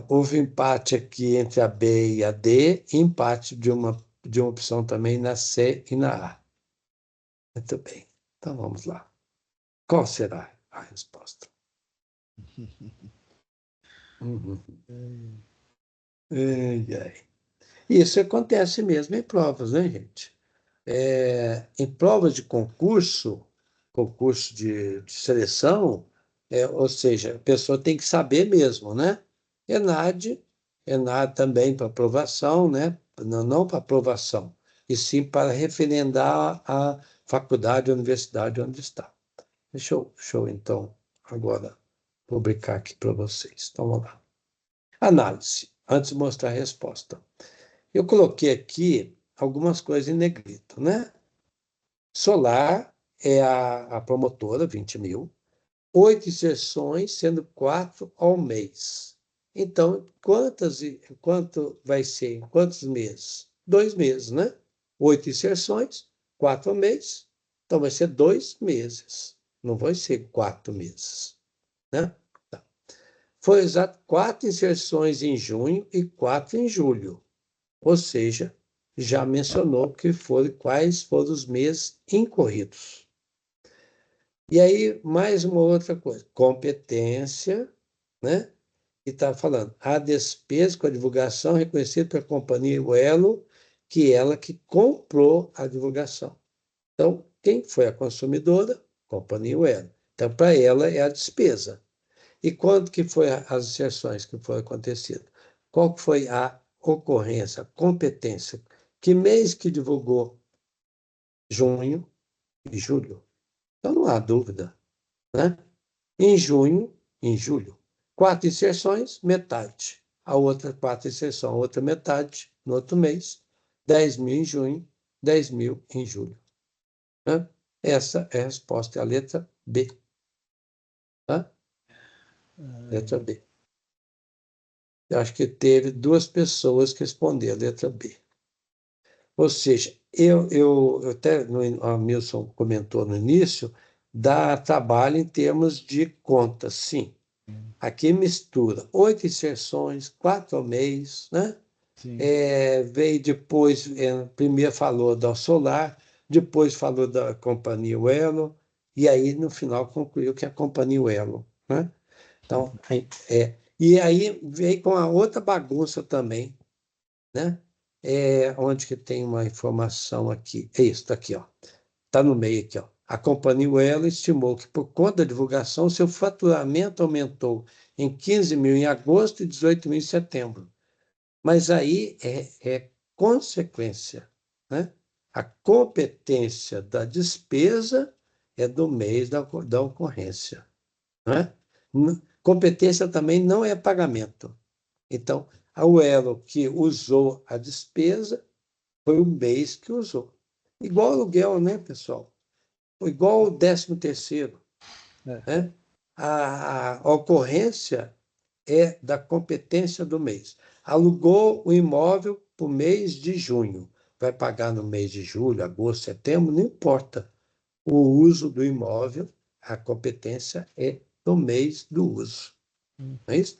Houve empate aqui entre a B e a D, empate de uma opção também na C e na A. Muito bem. Então vamos lá. Qual será a resposta? Uhum. Ai, ai. Isso acontece mesmo em provas, né, gente? Em provas de concurso de seleção, ou seja, a pessoa tem que saber mesmo, né? ENAD, ENAD também para aprovação, né? Não para aprovação, e sim para referendar a faculdade, a universidade onde está. Deixa eu então, agora, publicar aqui para vocês. Então, vamos lá. Análise, antes de mostrar a resposta. Eu coloquei aqui algumas coisas em negrito, né? Solar é a promotora, 20 mil. 8 inserções, sendo 4 ao mês. Então, quanto vai ser em quantos meses? 2 meses, né? 8 inserções, 4 ao mês. Então, vai ser 2 meses. Não vai ser 4 meses, né? Tá. Foi exato 4 inserções em junho e 4 em julho. Ou seja, já mencionou quais foram os meses incorridos. E aí, mais uma outra coisa, competência, né? E está falando, a despesa com a divulgação reconhecida pela companhia Uelo, que ela que comprou a divulgação. Então, quem foi a consumidora? Companhia Uelo. Então, para ela é a despesa. E quanto que foi as inserções que foram acontecidas? Qual que foi a ocorrência, a competência? Que mês que divulgou? Junho e julho. Então, não há dúvida, né? Em junho, em julho, 4 inserções, metade. A outra 4 inserções, a outra metade no outro mês. 10 mil em junho, 10 mil em julho. Né? Essa é a resposta, é a letra B. Tá? Letra B. Eu acho que teve 2 pessoas que responderam a letra B. Ou seja, eu até, a Milson comentou no início, dá trabalho em termos de conta, sim. Aqui mistura 8 inserções, 4 ao mês, né? Sim. Veio depois, primeiro falou da Solar, depois falou da Companhia Uelo, e aí no final concluiu que é a Companhia Uelo, né? Então, e aí veio com a outra bagunça também, né? Onde que tem uma informação aqui? É isso, está aqui, ó. Está no meio aqui, ó. A companhia Uelo estimou que, por conta da divulgação, seu faturamento aumentou em 15 mil em agosto e 18 mil em setembro. Mas aí é consequência, né? A competência da despesa é do mês da ocorrência, né? Competência também não é pagamento. Então, o elo que usou a despesa foi o mês que usou. Igual aluguel, né, pessoal? Igual o 13º, É. né? A ocorrência é da competência do mês. Alugou o imóvel para o mês de junho. Vai pagar no mês de julho, agosto, setembro, não importa. O uso do imóvel, a competência é do mês do uso. Não é isso?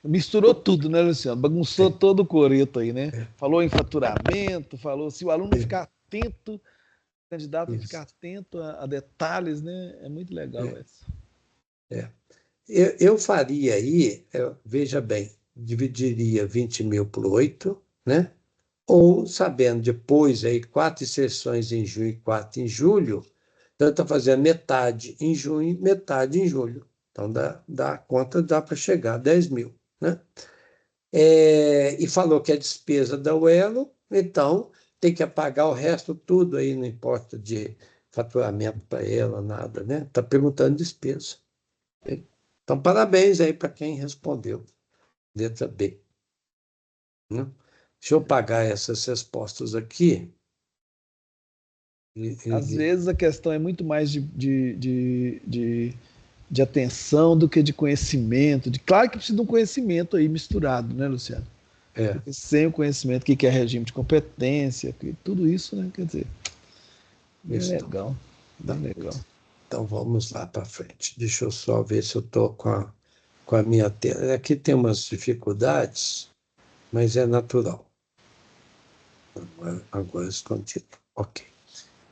Misturou tudo, né, Luciano? Bagunçou É, todo o coreto aí, né? é, Falou em faturamento, falou se o aluno é, ficar atento, o candidato ficar isso. atento a detalhes, né? É muito legal É, essa. é. Eu faria aí, veja bem, dividiria 20 mil por 8, né? Ou, sabendo depois, aí, 4 sessões em junho e 4 em julho, então está fazendo metade em junho, metade em julho. Então, dá conta, dá para chegar a 10 mil, né? E falou que é despesa da Uelo, então tem que apagar o resto tudo aí, não importa de faturamento para ela, nada, né? Está perguntando despesa. Então, parabéns aí para quem respondeu. Letra B, né? Deixa eu pagar essas respostas aqui. Às E- vezes a questão é muito mais de atenção do que de conhecimento. Claro que precisa de um conhecimento aí misturado, né, Luciano? é, Porque sem o conhecimento, o que é regime de competência, tudo isso, né? Quer dizer, bem isso. legal, bem Tá. legal. Então vamos lá para frente. Deixa eu só ver se eu estou com a minha tela. Aqui tem umas dificuldades, mas é natural. Agora escondido. Ok.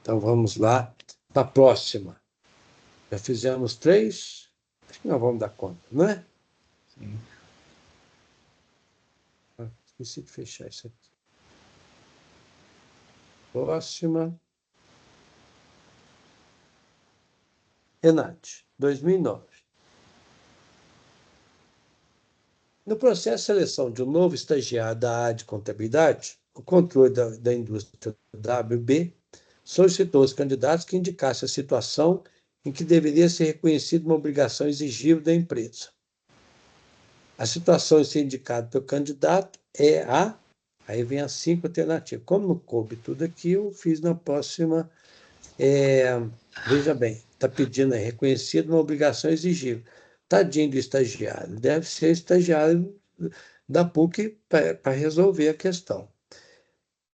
Então vamos lá para a próxima. Já fizemos 3. Acho que nós vamos dar conta, não é? Sim. Esqueci de fechar isso aqui. Próxima. Renate, 2009. No processo de seleção de um novo estagiário da área de contabilidade, o controle da indústria WB solicitou aos candidatos que indicassem a situação em que deveria ser reconhecida uma obrigação exigível da empresa. A situação a ser indicada pelo candidato é a. Aí vem as 5 alternativas. Como não coube tudo aqui, eu fiz na próxima. Veja bem, está pedindo aí, reconhecido uma obrigação exigível. Tadinho do estagiário, deve ser estagiário da PUC para resolver a questão.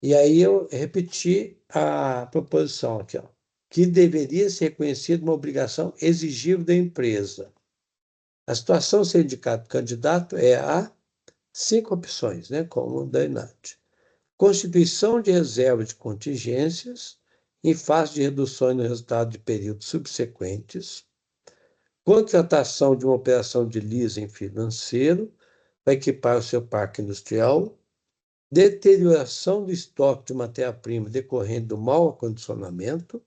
E aí eu repeti a proposição aqui, ó, que deveria ser reconhecida uma obrigação exigível da empresa. A situação a ser indicada candidato é a 5 opções, né, como o da INAT. Constituição de reserva de contingências em face de reduções no resultado de períodos subsequentes. Contratação de uma operação de leasing financeiro para equipar o seu parque industrial. Deterioração do estoque de matéria-prima decorrente do mau acondicionamento.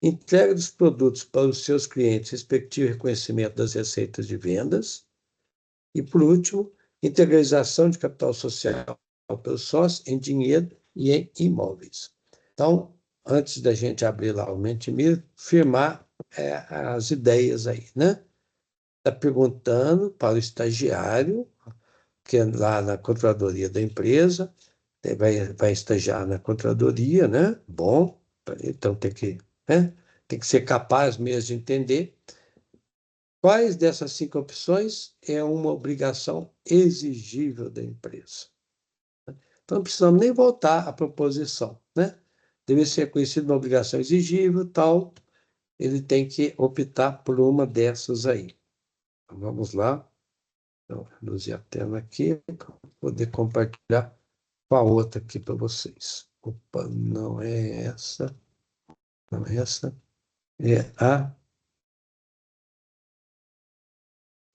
Entrega dos produtos para os seus clientes, respectivo reconhecimento das receitas de vendas. E, por último, integralização de capital social pelos sócios em dinheiro e em imóveis. Então, antes da gente abrir lá o Mentimeter, firmar as ideias aí, né? Está perguntando para o estagiário, que é lá na controladoria da empresa, vai estagiar na controladoria, né? Bom, então né? Tem que ser capaz mesmo de entender quais dessas 5 opções é uma obrigação exigível da empresa. Então, não precisamos nem voltar à proposição, né? Deve ser reconhecida uma obrigação exigível, tal, ele tem que optar por uma dessas aí. Então, vamos lá. Então, reduzir a tela aqui, para poder compartilhar com a outra aqui para vocês. Opa, não é essa, não é essa, é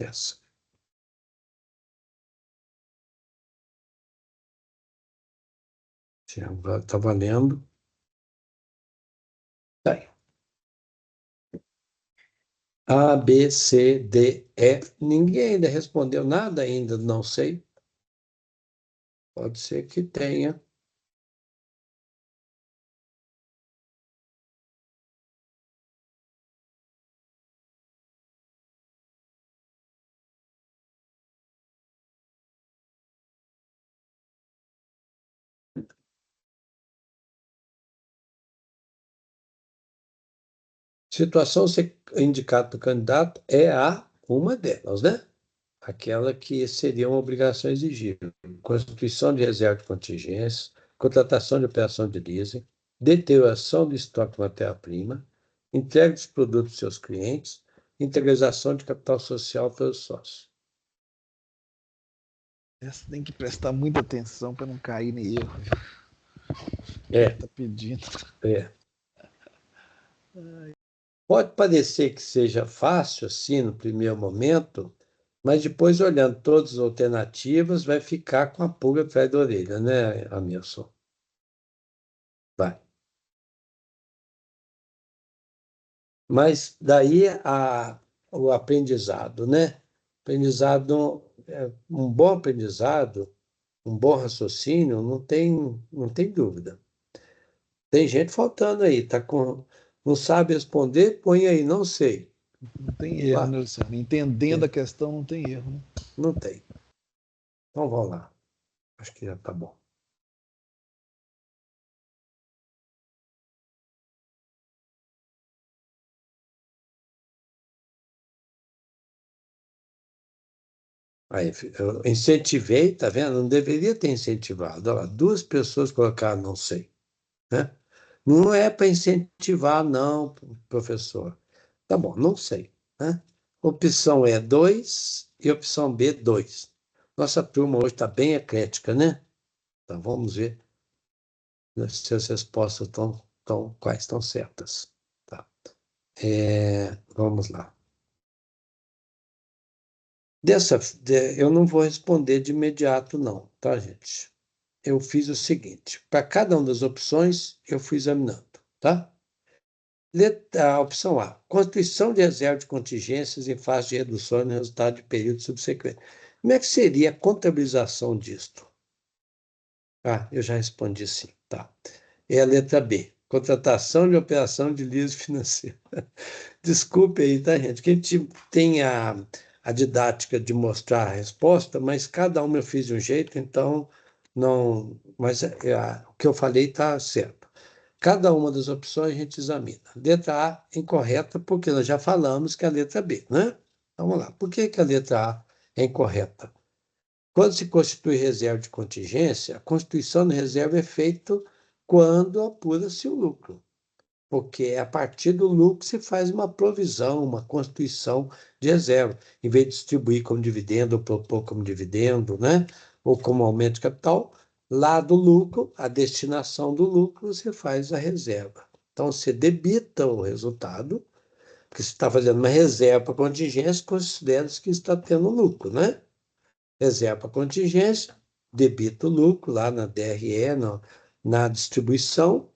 essa. Está valendo. Tá aí. A, B, C, D, E. Ninguém ainda respondeu nada ainda, não sei. Pode ser que tenha. Situação ser indicado do candidato é uma delas, né? Aquela que seria uma obrigação exigível. Constituição de reserva de contingência, contratação de operação de leasing, deterioração do estoque de matéria-prima, entrega dos produtos aos seus clientes, integralização de capital social pelos sócios. Essa tem que prestar muita atenção para não cair em erro. É, Tá pedindo. é. Pode parecer que seja fácil assim no primeiro momento, mas depois, olhando todas as alternativas, vai ficar com a pulga atrás da orelha, né, Amilson? Vai. Mas daí o aprendizado, né? Aprendizado, um bom aprendizado, um bom raciocínio, não tem dúvida. Tem gente faltando aí, não sabe responder, põe aí, não sei. Não tem erro, Lá, né, Luciano? Entendendo a questão, não tem erro, né? não tem. Então vamos lá. Acho que já está bom. Aí, eu incentivei, tá vendo? Não deveria ter incentivado. Olha lá, 2 pessoas colocaram não sei, né? Não é para incentivar, não, professor. Tá bom, não sei, né? Opção E 2 e opção B 2. Nossa turma hoje está bem eclética, né? Então vamos ver se as respostas quais estão certas. Tá. Vamos lá. Eu não vou responder de imediato, não, tá, gente? Eu fiz o seguinte: para cada uma das opções, eu fui examinando, tá? A opção A: constituição de reserva de contingências em fase de redução no resultado de período subsequente. Como é que seria a contabilização disto? Ah, eu já respondi sim, tá. É a letra B: contratação de operação de leasing financeiro. Desculpe aí, tá, gente? Que a gente tem a didática de mostrar a resposta, mas cada uma eu fiz de um jeito, então não. Mas o que eu falei está certo. Cada uma das opções a gente examina. Letra A, incorreta, porque nós já falamos que é a letra B, né? Vamos lá. Por que que a letra A é incorreta? Quando se constitui reserva de contingência, a constituição de reserva é feita quando apura-se o lucro, porque é a partir do lucro se faz uma provisão, uma constituição de reserva, em vez de distribuir como dividendo ou propor como dividendo, né? Ou como aumento de capital, lá do lucro, a destinação do lucro, você faz a reserva. Então, você debita o resultado, porque você está fazendo uma reserva para contingência, considera-se que está tendo lucro, né? Reserva para contingência, debita o lucro lá na DRE, na distribuição,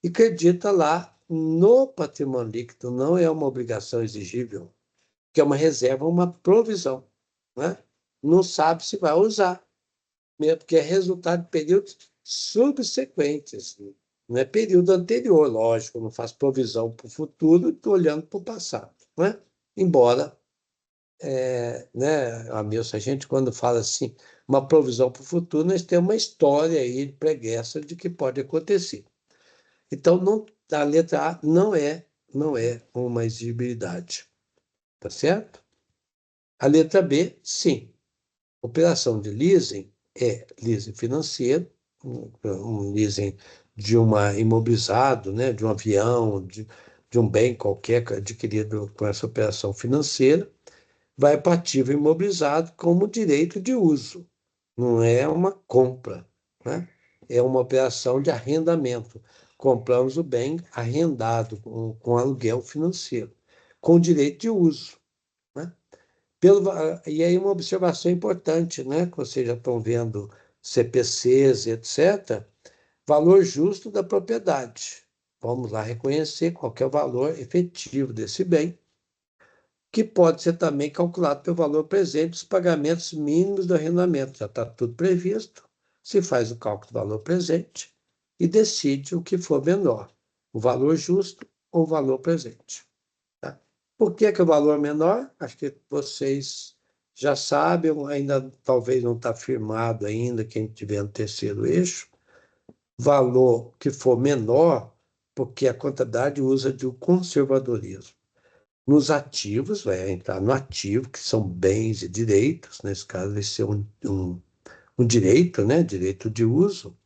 e acredita lá no patrimônio líquido, não é uma obrigação exigível, que é uma reserva, uma provisão, né? Não sabe se vai usar, mesmo porque é resultado de períodos subsequentes, não é período anterior, lógico, não faz provisão para o futuro, estou olhando para o passado, né? Embora, né, Amilson, a gente quando fala assim, uma provisão para o futuro, nós temos uma história aí pregressa de que pode acontecer. Então, não, a letra A não é uma exigibilidade, tá certo? A letra B, sim. Operação de leasing é leasing financeiro, um leasing de uma imobilizado, né, de um avião, de um bem qualquer adquirido com essa operação financeira, vai para ativo imobilizado como direito de uso, não é uma compra, né? É uma operação de arrendamento. Compramos o bem arrendado com aluguel financeiro, com direito de uso, né? E aí uma observação importante, né? Que vocês já estão vendo CPCs, etc. Valor justo da propriedade. Vamos lá reconhecer qual que é o valor efetivo desse bem, que pode ser também calculado pelo valor presente dos pagamentos mínimos do arrendamento. Já está tudo previsto. se faz o cálculo do valor presente e decide o que for menor, o valor justo ou o valor presente. Tá? Por que que o valor menor? Acho que vocês já sabem, ainda talvez não está firmado ainda, quem tiver no terceiro eixo, valor que for menor, porque a contabilidade usa de um conservadorismo. Nos ativos, vai entrar no ativo, que são bens e direitos, nesse caso vai ser um direito, né? Direito de uso.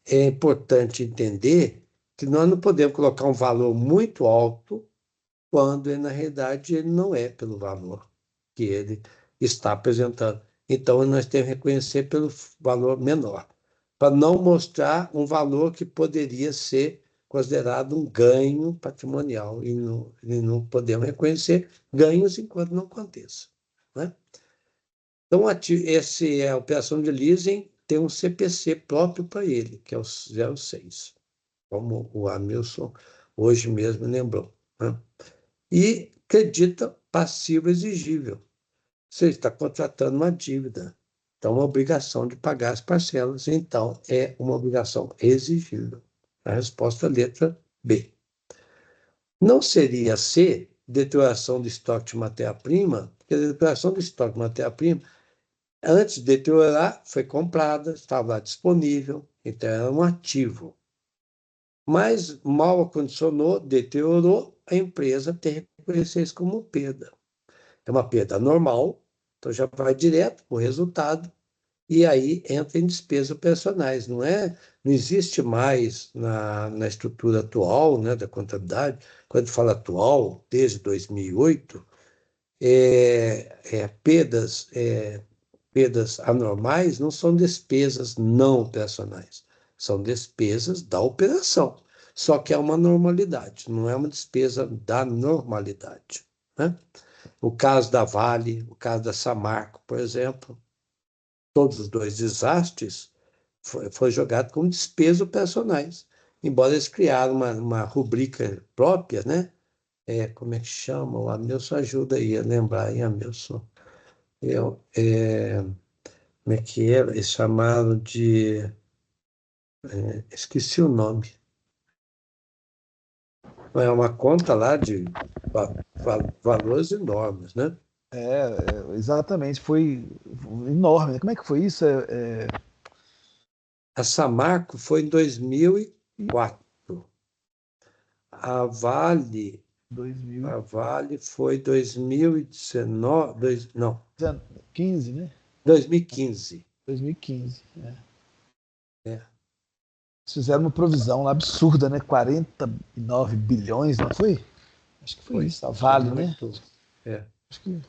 É importante entender que nós não podemos colocar um valor muito alto quando, na realidade, ele não é pelo valor que ele está apresentando. Então, nós temos que reconhecer pelo valor menor, para não mostrar um valor que poderia ser considerado um ganho patrimonial, e não podemos reconhecer ganhos enquanto não aconteça. Né? Então, a operação de leasing tem um CPC próprio para ele, que é o 06, como o Amilson hoje mesmo lembrou. Né? E acredita passivo exigível. Você está contratando uma dívida, então uma obrigação de pagar as parcelas, então é uma obrigação exigível. A resposta é a letra B. Não seria C, deterioração do estoque de matéria-prima, porque a deterioração do estoque de matéria-prima, antes de deteriorar, foi comprada, estava lá disponível, então era um ativo. Mas mal acondicionou, deteriorou, a empresa tem que reconhecer isso como perda. É uma perda normal, então já vai direto para o resultado, e aí entra em despesas operacionais. Não existe mais na estrutura atual, né, da contabilidade, quando fala atual, desde 2008, perdas anormais não são despesas não operacionais, são despesas da operação. Só que é uma normalidade, não é uma despesa da normalidade. Né? O caso da Vale, o caso da Samarco, por exemplo, todos os dois desastres foi jogado como despesas operacionais, embora eles criaram uma rubrica própria, né? Como é que chama? O Amilson ajuda aí a lembrar, hein, Amilson? Como é que era? Eles chamaram de... esqueci o nome. É uma conta lá de valores enormes, né? Exatamente, foi enorme, né? Como é que foi isso? A Samarco foi em 2004. A Vale, 2015, a Vale foi 2019, não, né? 2015. 2015. É, Eles fizeram uma provisão lá absurda, né? 49 bilhões, não foi? Acho que foi isso, a foi Vale, né? muito. É. Acho que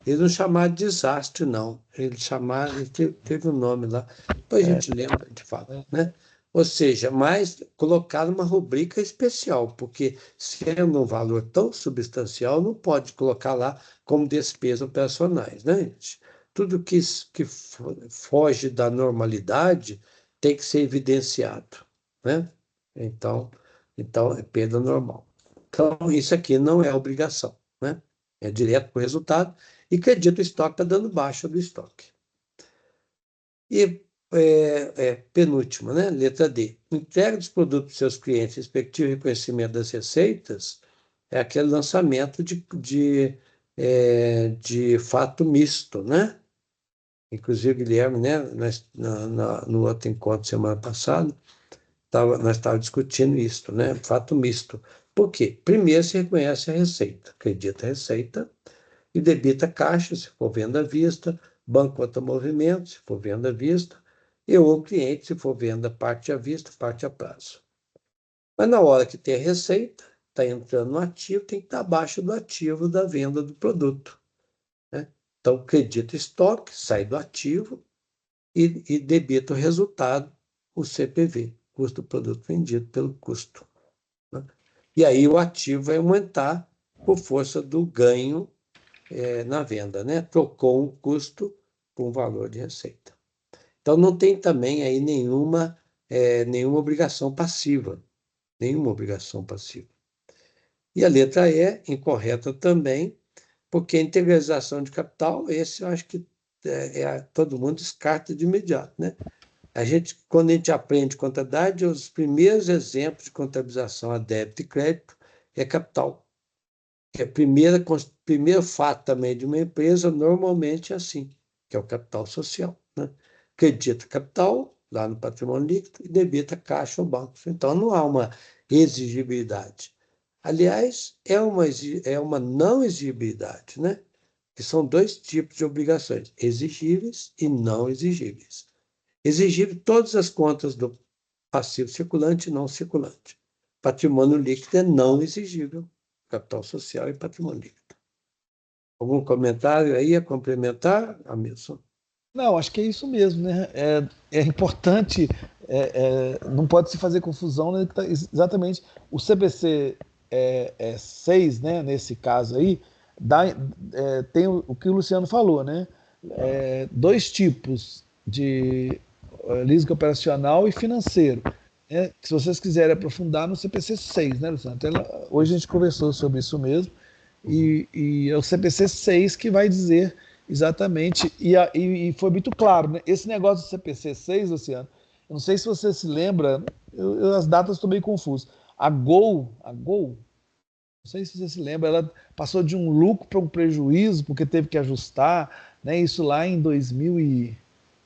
Eles não chamaram de desastre, não. Eles chamaram, teve um nome lá. Depois a gente lembra, de fato, né? Ou seja, mas colocaram uma rubrica especial, porque sendo um valor tão substancial, não pode colocar lá como despesas operacionais, né, gente? Tudo que foge da normalidade tem que ser evidenciado, né? Então, então é perda normal. Então, isso aqui não é obrigação, né? É direto para o resultado, e acredita o estoque está dando baixa do estoque. E penúltima, né? Letra D. Entrega dos produtos para seus clientes, respectivo reconhecimento das receitas, é aquele lançamento de fato misto, né? Inclusive, Guilherme, né, no outro encontro semana passada, nós estávamos discutindo isso, né? Fato misto. Por quê? Primeiro se reconhece a receita, acredita a receita, e debita caixa, se for venda à vista, banco conta movimento, se for venda à vista, e o cliente, se for venda parte à vista, parte a prazo. Mas na hora que tem a receita, está entrando no ativo, tem que estar abaixo do ativo da venda do produto. Né? Então, acredita estoque, sai do ativo e debita o resultado, o CPV, custo do produto vendido pelo custo. Né? E aí o ativo vai aumentar por força do ganho na venda, né? Trocou um custo por um valor de receita. Então, não tem também aí nenhuma obrigação passiva. Nenhuma obrigação passiva. E a letra E, incorreta também, porque a integralização de capital, esse eu acho que todo mundo descarta de imediato, né? Quando a gente aprende contabilidade, os primeiros exemplos de contabilização a débito e crédito é capital. Que é primeiro fato também de uma empresa, normalmente é assim, que é o capital social, né? Acredita capital, lá no patrimônio líquido, e debita caixa ou banco. Então, não há uma exigibilidade. Aliás, é uma não exigibilidade, né? Que são dois tipos de obrigações, exigíveis e não exigíveis. Exigível todas as contas do passivo circulante e não circulante. Patrimônio líquido é não exigível, capital social e patrimônio líquido. Algum comentário aí a complementar, Amilson? Não, acho que é isso mesmo, né? É importante, não pode se fazer confusão, né? Exatamente. O CPC 6, né? Nesse caso aí, tem o que o Luciano falou, né? Dois tipos de leasing operacional e financeiro. Né? Se vocês quiserem aprofundar no CPC 6, né, Luciano? Hoje a gente conversou sobre isso mesmo, e é o CPC 6 que vai dizer exatamente, e foi muito claro, né? Esse negócio do CPC 6, Luciano, eu não sei se você se lembra, as datas estão meio confusas. A Gol, não sei se você se lembra, ela passou de um lucro para um prejuízo, porque teve que ajustar, né? Isso lá em 2000 e...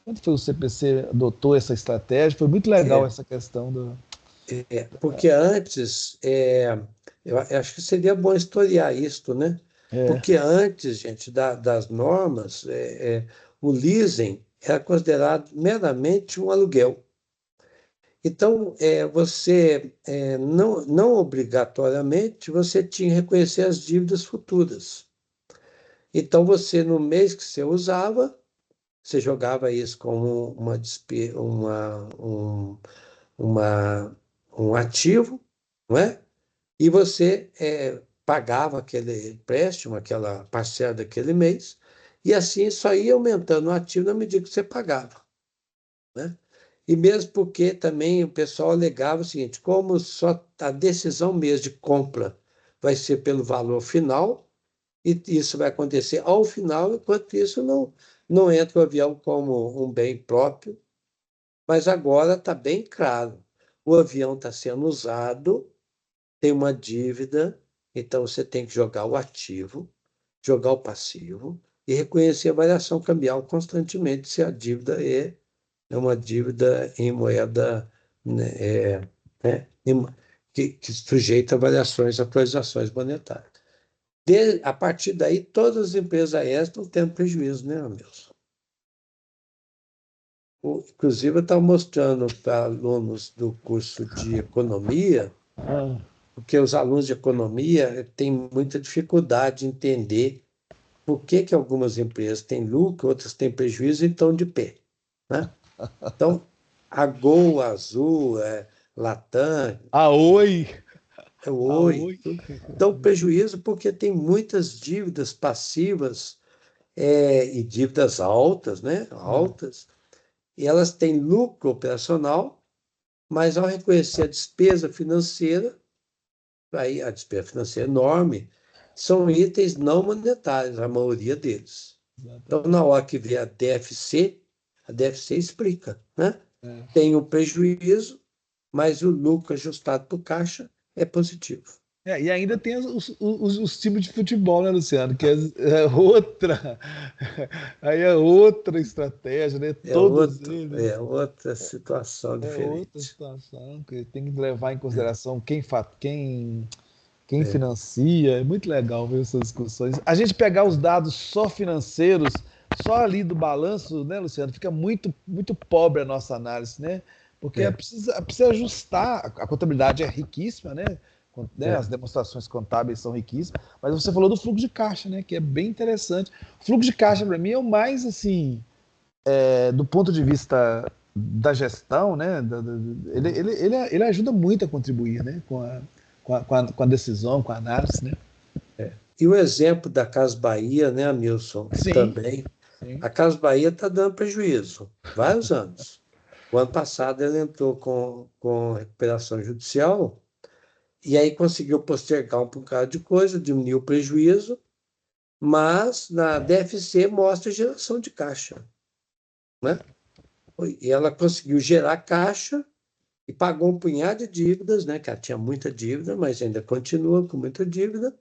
Quando foi o CPC adotou essa estratégia? Foi muito legal É, essa questão do... porque antes, eu acho que seria bom historiar isto, né? É, Porque antes, gente, das normas, o leasing era considerado meramente um aluguel. Então, não obrigatoriamente, você tinha que reconhecer as dívidas futuras. Então, no mês que você usava, você jogava isso como uma, um ativo, não é? E você pagava aquele empréstimo, aquela parcela daquele mês, e assim só ia aumentando o ativo na medida que você pagava, né? E mesmo porque também o pessoal alegava o seguinte, como só a decisão mesmo de compra vai ser pelo valor final, e isso vai acontecer ao final, enquanto isso não entra o avião como um bem próprio, mas agora está bem claro, o avião está sendo usado, tem uma dívida, então você tem que jogar o ativo, jogar o passivo e reconhecer a variação cambial constantemente se a dívida é uma dívida em moeda, né, que sujeita a variações, atualizações monetárias. A partir daí, todas as empresas aéreas estão tendo prejuízo, né, Amilson? Inclusive, eu estava mostrando para alunos do curso de economia, ah, porque os alunos de economia têm muita dificuldade de entender por que algumas empresas têm lucro, outras têm prejuízo e estão de pé, né? Então, a Gol, a Azul, Latam, a Oi, a Oi, Oi. tudo, dão prejuízo porque tem muitas dívidas passivas e dívidas altas, né? Altas, e elas têm lucro operacional, mas ao reconhecer a despesa financeira, aí a despesa financeira é enorme, são itens não monetários, a maioria deles. Então, na hora que vê a DFC explica, né? É. Tem um prejuízo, mas o lucro ajustado por caixa é positivo. E ainda tem os times de futebol, né, Luciano? Que é outra. Aí é outra estratégia, né? Todos eles. É outra situação É outra diferente. situação que tem que levar em consideração quem financia. É muito legal ver essas discussões. A gente pegar os dados só financeiros, só ali do balanço, né, Luciano? Fica muito, muito pobre a nossa análise, né? Porque É, precisa ajustar. A contabilidade é riquíssima, né? As é, demonstrações contábeis são riquíssimas, mas você falou do fluxo de caixa, né? Que é bem interessante. O fluxo de caixa, para mim, é o mais, assim, do ponto de vista da gestão, né? Ele ajuda muito a contribuir, né? Com a decisão, com a análise, né? E o exemplo da Casa Bahia, né, Milson, Sim, também. sim. A Casa Bahia está dando prejuízo, vários anos. O ano passado ele entrou com recuperação judicial e aí conseguiu postergar um bocado de coisa, diminuiu o prejuízo, mas na DFC mostra geração de caixa, né? E ela conseguiu gerar caixa e pagou um punhado de dívidas, né? Que ela tinha muita dívida, mas ainda continua com muita dívida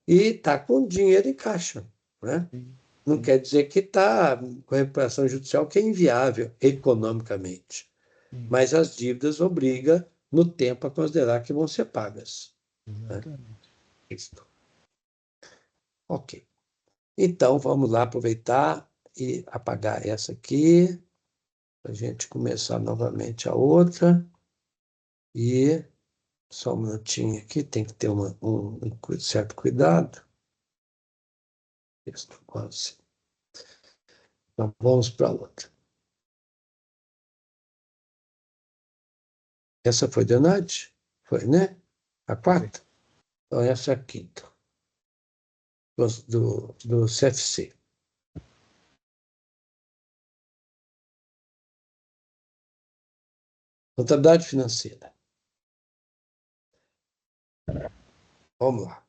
e está com dinheiro em caixa, né? Sim, Não sim, quer dizer que está com recuperação judicial que é inviável economicamente, sim, mas as dívidas obrigam no tempo a considerar que vão ser pagas, né? exatamente. Isto. Ok. Então, vamos lá aproveitar e apagar essa aqui, para a gente começar novamente a outra. E só um minutinho aqui, tem que ter um certo cuidado. Isso, quase. Então, vamos para a outra. Essa foi de Nath? Foi, né? A Foi. quarta? Então, essa é a quinta, do CFC. Contabilidade financeira. Vamos lá.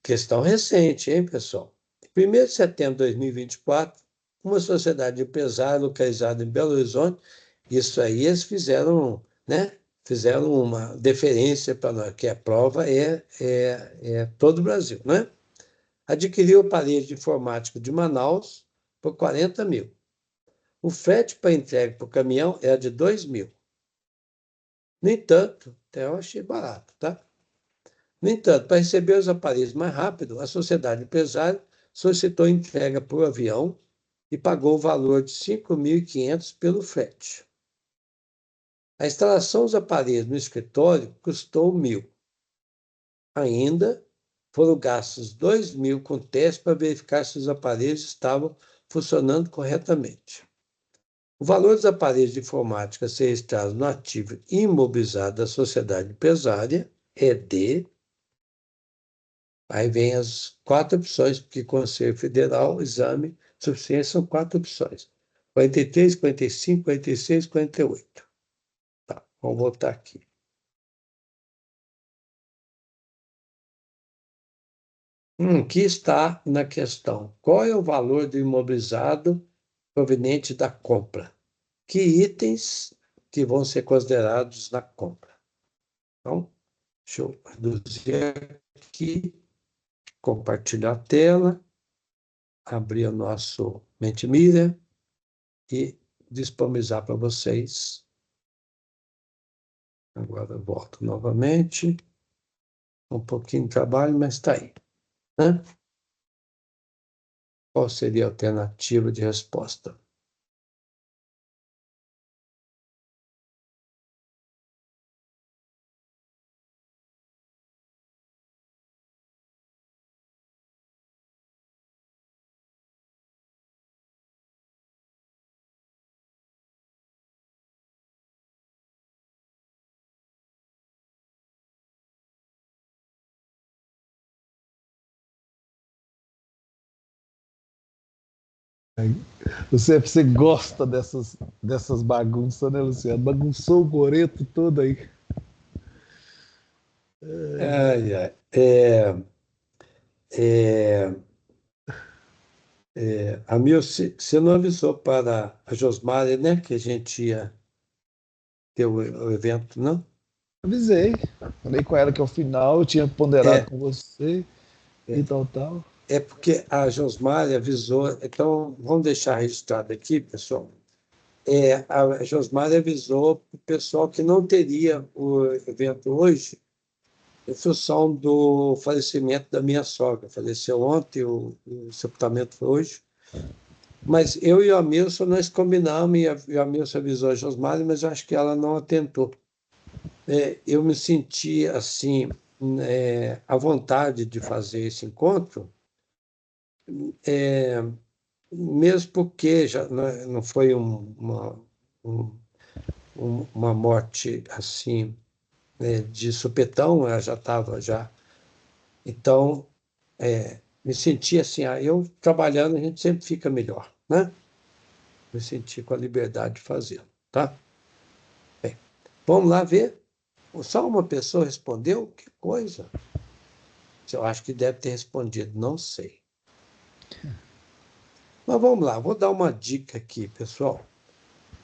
Questão recente, hein, pessoal? Em 1º de setembro de 2024, uma sociedade de empresários localizada em Belo Horizonte, isso aí eles fizeram, né? Fizeram uma deferência para nós, que a prova é todo o Brasil, né? Adquiriu o aparelho de informática de Manaus por 40 mil. O frete para entrega para o caminhão era de 2 mil. No entanto, até eu achei barato, tá? No entanto, para receber os aparelhos mais rápido, a sociedade empresária solicitou entrega por avião e pagou o valor de 5.500 pelo frete. A instalação dos aparelhos no escritório custou 1.000. Ainda foram gastos 2.000 com testes para verificar se os aparelhos estavam funcionando corretamente. O valor dos aparelhos de informática a ser registrados no ativo imobilizado da sociedade empresária é de. Aí vem as 4 opções, porque Conselho Federal, exame, suficiência, são 4 opções. 43, 45, 46, 48. Tá, vamos voltar aqui. Aqui está na questão. Qual é o valor do imobilizado proveniente da compra? Que itens que vão ser considerados na compra? Então, deixa eu reduzir aqui, compartilhar a tela, abrir o nosso Mentimeter e disponibilizar para vocês. Agora eu volto novamente. Um pouquinho de trabalho, mas está aí, né? Qual seria a alternativa de resposta? O CFC gosta dessas bagunças, né, Luciano? Bagunçou o coreto todo aí. Ai, ai. Amil, você não avisou para a Josmari, né, que a gente ia ter o evento, não? Avisei. Falei com ela que ao final eu tinha ponderado É, com você e é, tal, tal. é porque a Josmari avisou, então vamos deixar registrado aqui, pessoal. A Josmari avisou para o pessoal que não teria o evento hoje, em função do falecimento da minha sogra. Faleceu ontem, o sepultamento foi hoje. Mas eu e o Amilson, nós combinamos, e o Amilson avisou a Josmari, mas eu acho que ela não atentou. Eu me senti, assim, à vontade de fazer esse encontro, é, mesmo porque já não foi um- uma morte, assim, de supetão, ela já estava já. Então, me senti assim, eu trabalhando, a gente sempre fica melhor, né? Me senti com a liberdade de fazer, tá? Bem, vamos lá ver. Só uma pessoa respondeu? Que coisa! Eu acho que deve ter respondido, não sei. Mas vamos lá, vou dar uma dica aqui, pessoal.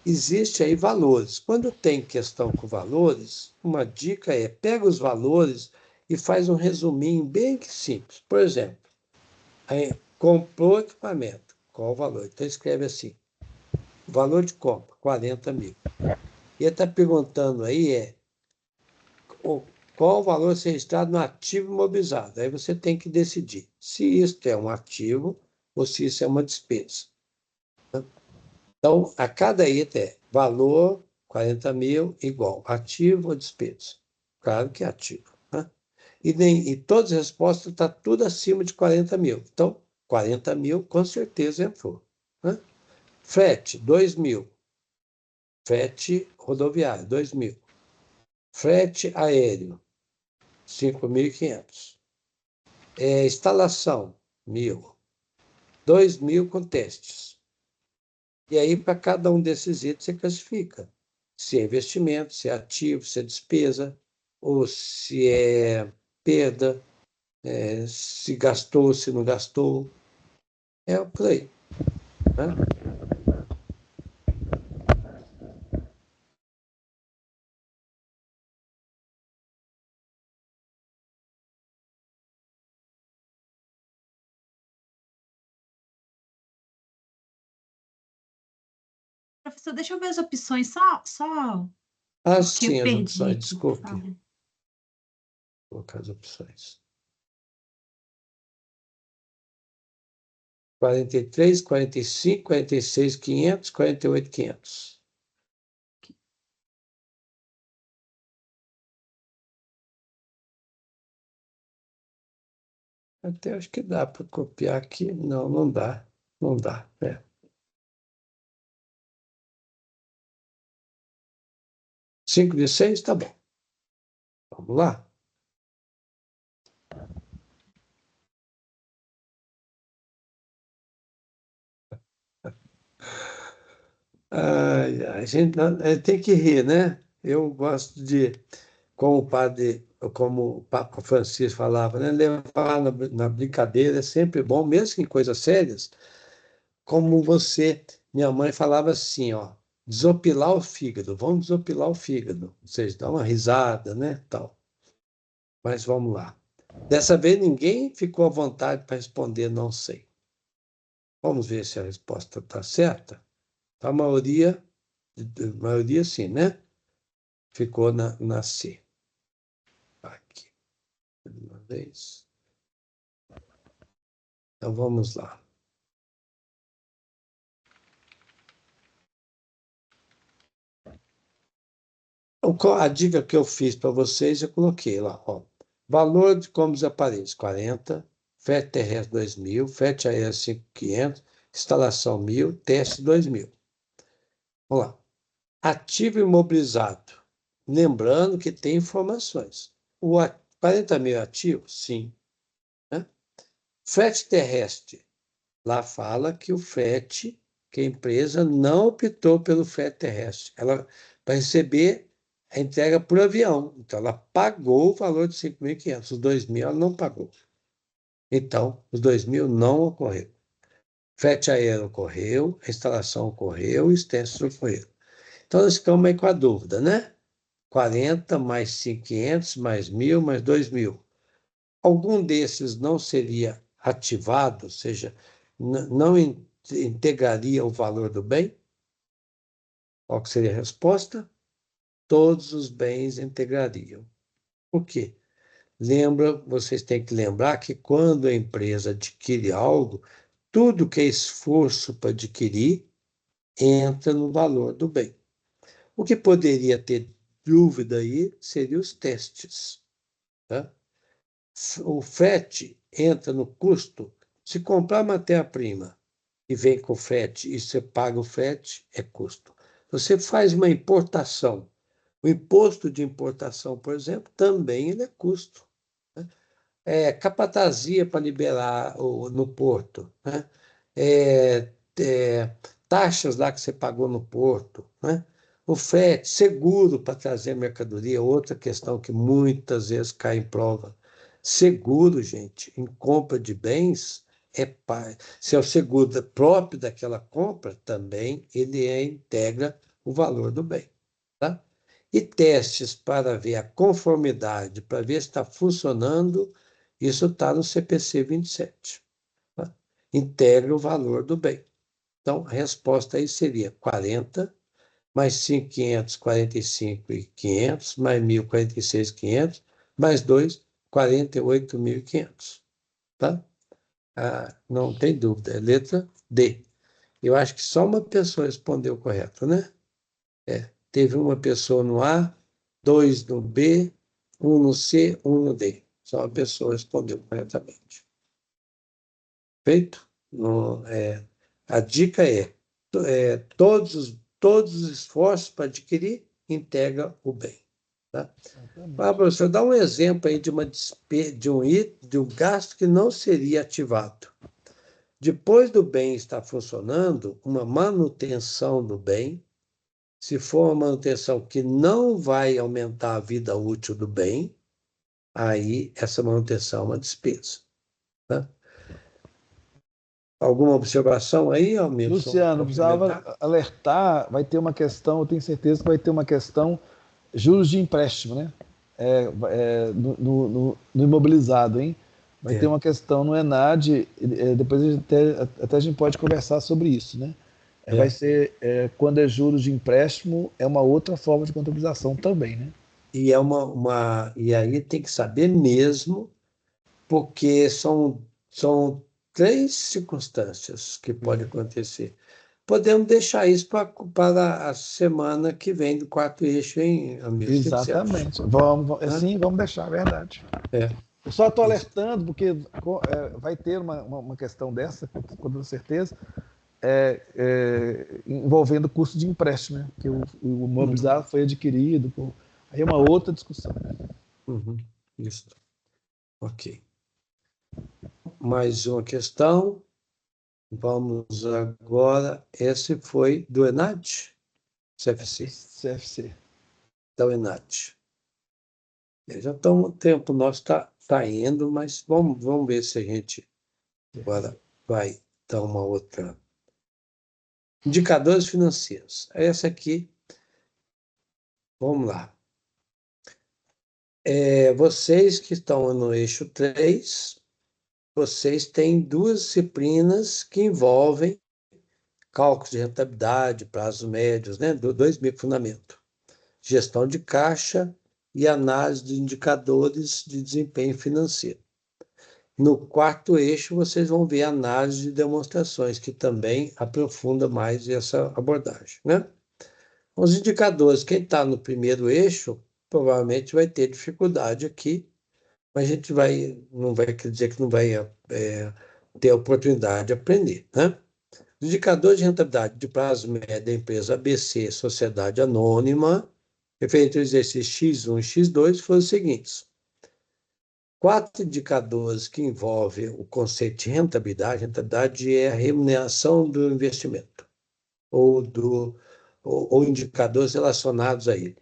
Existe aí valores. Quando tem questão com valores, uma dica é pega os valores e faz um resuminho bem simples. Por exemplo, aí, comprou equipamento, qual o valor? Então escreve assim, valor de compra, 40 mil. E ele está perguntando aí qual o valor a ser registrado no ativo imobilizado. Aí você tem que decidir se isso é um ativo ou se isso é uma despesa. Então, a cada item é valor 40 mil igual ativo ou despesa. Claro que é ativo. Né? E todas as respostas estão tudo acima de 40 mil. Então, 40 mil com certeza entrou. Né? Frete, 2 mil. Frete rodoviário, 2 mil. Frete aéreo, 5.500. Instalação, 1.000. 2 mil com testes. E aí, para cada um desses itens, você classifica se é investimento, se é ativo, se é despesa, ou se é perda, se gastou, se não gastou. É por aí. Né? Professor, deixa eu ver as opções, só porque Sim, eu as perdi opções, aqui. desculpe. Fala. Vou colocar as opções. 43, 45, 46, 500, 48, 500. Até acho que dá para copiar aqui. Não, não dá. Não dá. 5 de 6, tá bom. Vamos lá? Ai, a gente tem que rir, né? Eu gosto de, como o Papa Francisco falava, né? Levar na brincadeira é sempre bom, mesmo em coisas sérias, como minha mãe falava assim, ó, desopilar o fígado, vamos desopilar o fígado, ou seja, dar uma risada, né? Tal. Mas vamos lá. Dessa vez ninguém ficou à vontade para responder, não sei. Vamos ver se a resposta está certa. A maioria sim, né? Ficou na C. Aqui, uma vez. Então vamos lá. A dica que eu fiz para vocês, eu coloquei lá, ó. Valor de combos e aparelhos, 40. Frete terrestre, 2.000. Frete aéreo, 5.500. Instalação, 1.000. Teste, 2.000. Vamos lá. Ativo imobilizado. Lembrando que tem informações. 40 mil ativo? Sim. Né? Frete terrestre. Lá fala que que a empresa não optou pelo frete terrestre. Ela vai receber a entrega por avião. Então, ela pagou o valor de 5.500. Os 2.000 ela não pagou. Então, os 2.000 não ocorreram. Frete aéreo ocorreu, a instalação ocorreu, os testes ocorreram. Então, nós ficamos aí com a dúvida, né? 40 mais 5.500 mais 1.000 mais 2.000. Algum desses não seria ativado, ou seja, não integraria o valor do bem? Qual que seria a resposta? Todos os bens integrariam. Por quê? Vocês têm que lembrar que quando a empresa adquire algo, tudo que é esforço para adquirir entra no valor do bem. O que poderia ter dúvida aí seria os testes. Tá? O frete entra no custo. Se comprar matéria-prima e vem com frete e você paga o frete, é custo. Você faz uma importação. O imposto de importação, por exemplo, também ele é custo. Né? Capatazia para liberar no porto. Né? É, taxas lá que você pagou no porto. Né? O frete, seguro para trazer mercadoria, outra questão que muitas vezes cai em prova. Seguro, gente, em compra de bens, se é o seguro próprio daquela compra, também ele integra o valor do bem. Tá? E testes para ver a conformidade, para ver se está funcionando, isso está no CPC 27. Tá? Integra o valor do bem. Então, a resposta aí seria 40, mais 5.500, 45.500, mais 1.000, 46.500, mais 2, 48.500. Tá? Não tem dúvida, é letra D. Eu acho que só uma pessoa respondeu correto, né? Teve uma pessoa no A, dois no B, um no C, um no D. Só uma pessoa respondeu corretamente. Feito? A dica todos os esforços para adquirir integra o bem. Tá? Professor, dá um exemplo aí de um gasto que não seria ativado. Depois do bem estar funcionando, uma manutenção do bem, se for uma manutenção que não vai aumentar a vida útil do bem, aí essa manutenção é uma despesa. Tá? Alguma observação aí, Almilson? Luciano, precisava alertar, vai ter uma questão, eu tenho certeza que vai ter uma questão, juros de empréstimo, né? No imobilizado, hein? Vai ter uma questão no ENAD, depois até a gente pode conversar sobre isso, né? Vai ser, quando é juros de empréstimo, é uma outra forma de contabilização também, né? E aí tem que saber mesmo, porque são 3 circunstâncias que podem acontecer. Podemos deixar isso para a semana que vem do quarto eixo, hein, amigo? Exatamente. Vamos deixar, é verdade. Eu só estou alertando, porque vai ter uma questão dessa, com toda certeza, envolvendo custo de empréstimo, né? Que o imobilizado foi adquirido. Aí é uma outra discussão. Isso. Ok. Mais uma questão. Vamos agora. Esse foi do ENAD? CFC. CFC. Da ENAD. Já o tempo nosso está indo, mas vamos ver se a gente agora vai dar uma outra. Indicadores financeiros. Essa aqui, vamos lá. Vocês que estão no eixo 3, vocês têm 2 disciplinas que envolvem cálculos de rentabilidade, prazos médios, né? 2 microfundamentos. Gestão de caixa e análise de indicadores de desempenho financeiro. No quarto eixo, vocês vão ver análise de demonstrações, que também aprofunda mais essa abordagem, né? Os indicadores, quem está no primeiro eixo, provavelmente vai ter dificuldade aqui, mas a gente não vai dizer que não vai ter a oportunidade de aprender, né? Os indicadores de rentabilidade de prazo médio da empresa ABC, Sociedade Anônima, referente ao exercício X1 e X2, foram os seguintes. 4 indicadores que envolvem o conceito de rentabilidade. Rentabilidade é a remuneração do investimento, ou indicadores relacionados a ele.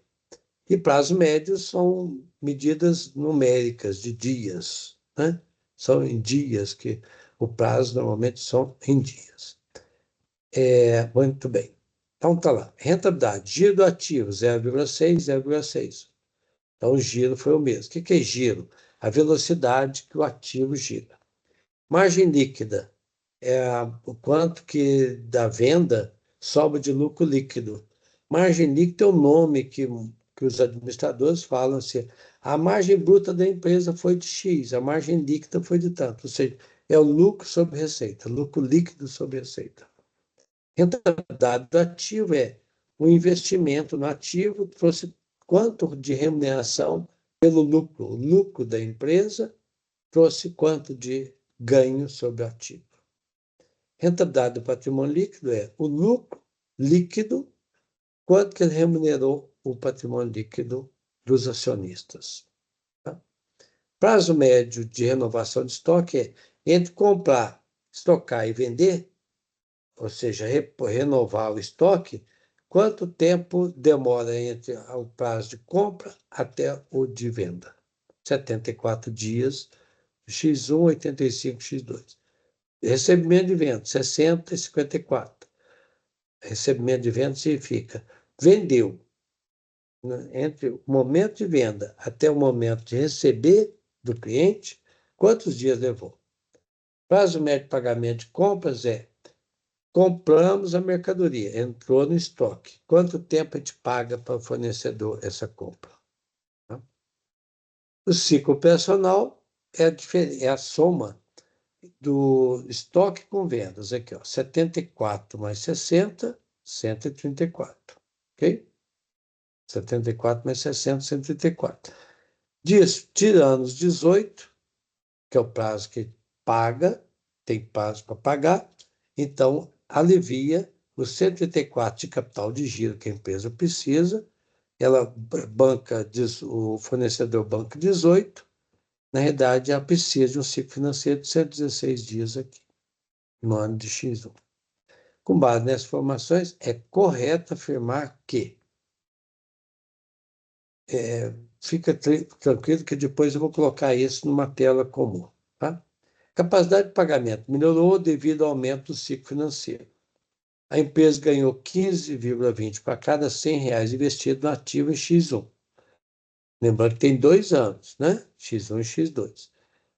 E prazo médio são medidas numéricas de dias, né? São em dias, que o prazo normalmente são em dias. Muito bem. Então, está lá. Rentabilidade. Giro do ativo, 0,6, 0,6. Então, o giro foi o mesmo. O que é giro? A velocidade que o ativo gira. Margem líquida é o quanto que da venda sobra de lucro líquido. Margem líquida é o nome que os administradores falam assim, a margem bruta da empresa foi de X, a margem líquida foi de tanto. Ou seja, é o lucro sobre receita, lucro líquido sobre receita. Rentabilidade do ativo é o investimento no ativo, trouxe quanto de remuneração pelo lucro. O lucro da empresa trouxe quanto de ganho sobre o ativo. Rentabilidade do patrimônio líquido é o lucro líquido, quanto que ele remunerou o patrimônio líquido dos acionistas. Tá? Prazo médio de renovação de estoque é entre comprar, estocar e vender, ou seja, renovar o estoque, quanto tempo demora entre o prazo de compra até o de venda. 74 dias, X1, 85, X2. Recebimento de venda, 60 e 54. Recebimento de venda significa vendeu, né, entre o momento de venda até o momento de receber do cliente, quantos dias levou? Prazo médio de pagamento de compras é: compramos a mercadoria, entrou no estoque. Quanto tempo a gente paga para o fornecedor essa compra? O ciclo operacional é a soma do estoque com vendas. Aqui, ó, 74 mais 60, 134. Ok? 74 mais 60, 134. Disso, tirando os 18, que é o prazo que paga, tem prazo para pagar, então alivia os 134 de capital de giro que a empresa precisa, ela banca, o fornecedor banca 18, na realidade ela precisa de um ciclo financeiro de 116 dias aqui, no ano de X1. Com base nessas informações, é correto afirmar que fica tranquilo que depois eu vou colocar isso numa tela comum. Tá? Capacidade de pagamento melhorou devido ao aumento do ciclo financeiro. A empresa ganhou 15,20 para cada R$ 100 investido no ativo em X1. Lembrando que tem 2 anos, né? X1 e X2.